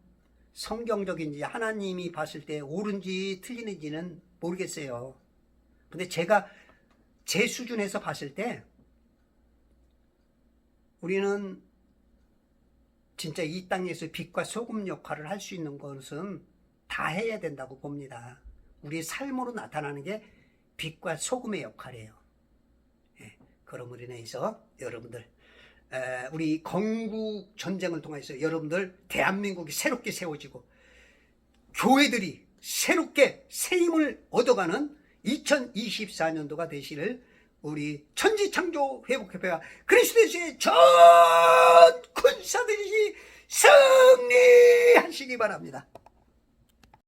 성경적인지 하나님이 봤을 때 옳은지 틀리는지는 모르겠어요. 근데 제가 제 수준에서 봤을 때 우리는 진짜 이 땅에서 빛과 소금 역할을 할 수 있는 것은 다 해야 된다고 봅니다. 우리의 삶으로 나타나는 게 빛과 소금의 역할이에요. 예, 그러므로 인해서 여러분들 우리 건국 전쟁을 통해서 여러분들 대한민국이 새롭게 세워지고 교회들이 새롭게 새 힘을 얻어가는 2024년도가 되시를 우리 천지창조 회복협회와 그리스도의 전 군사들이 승리하시기 바랍니다.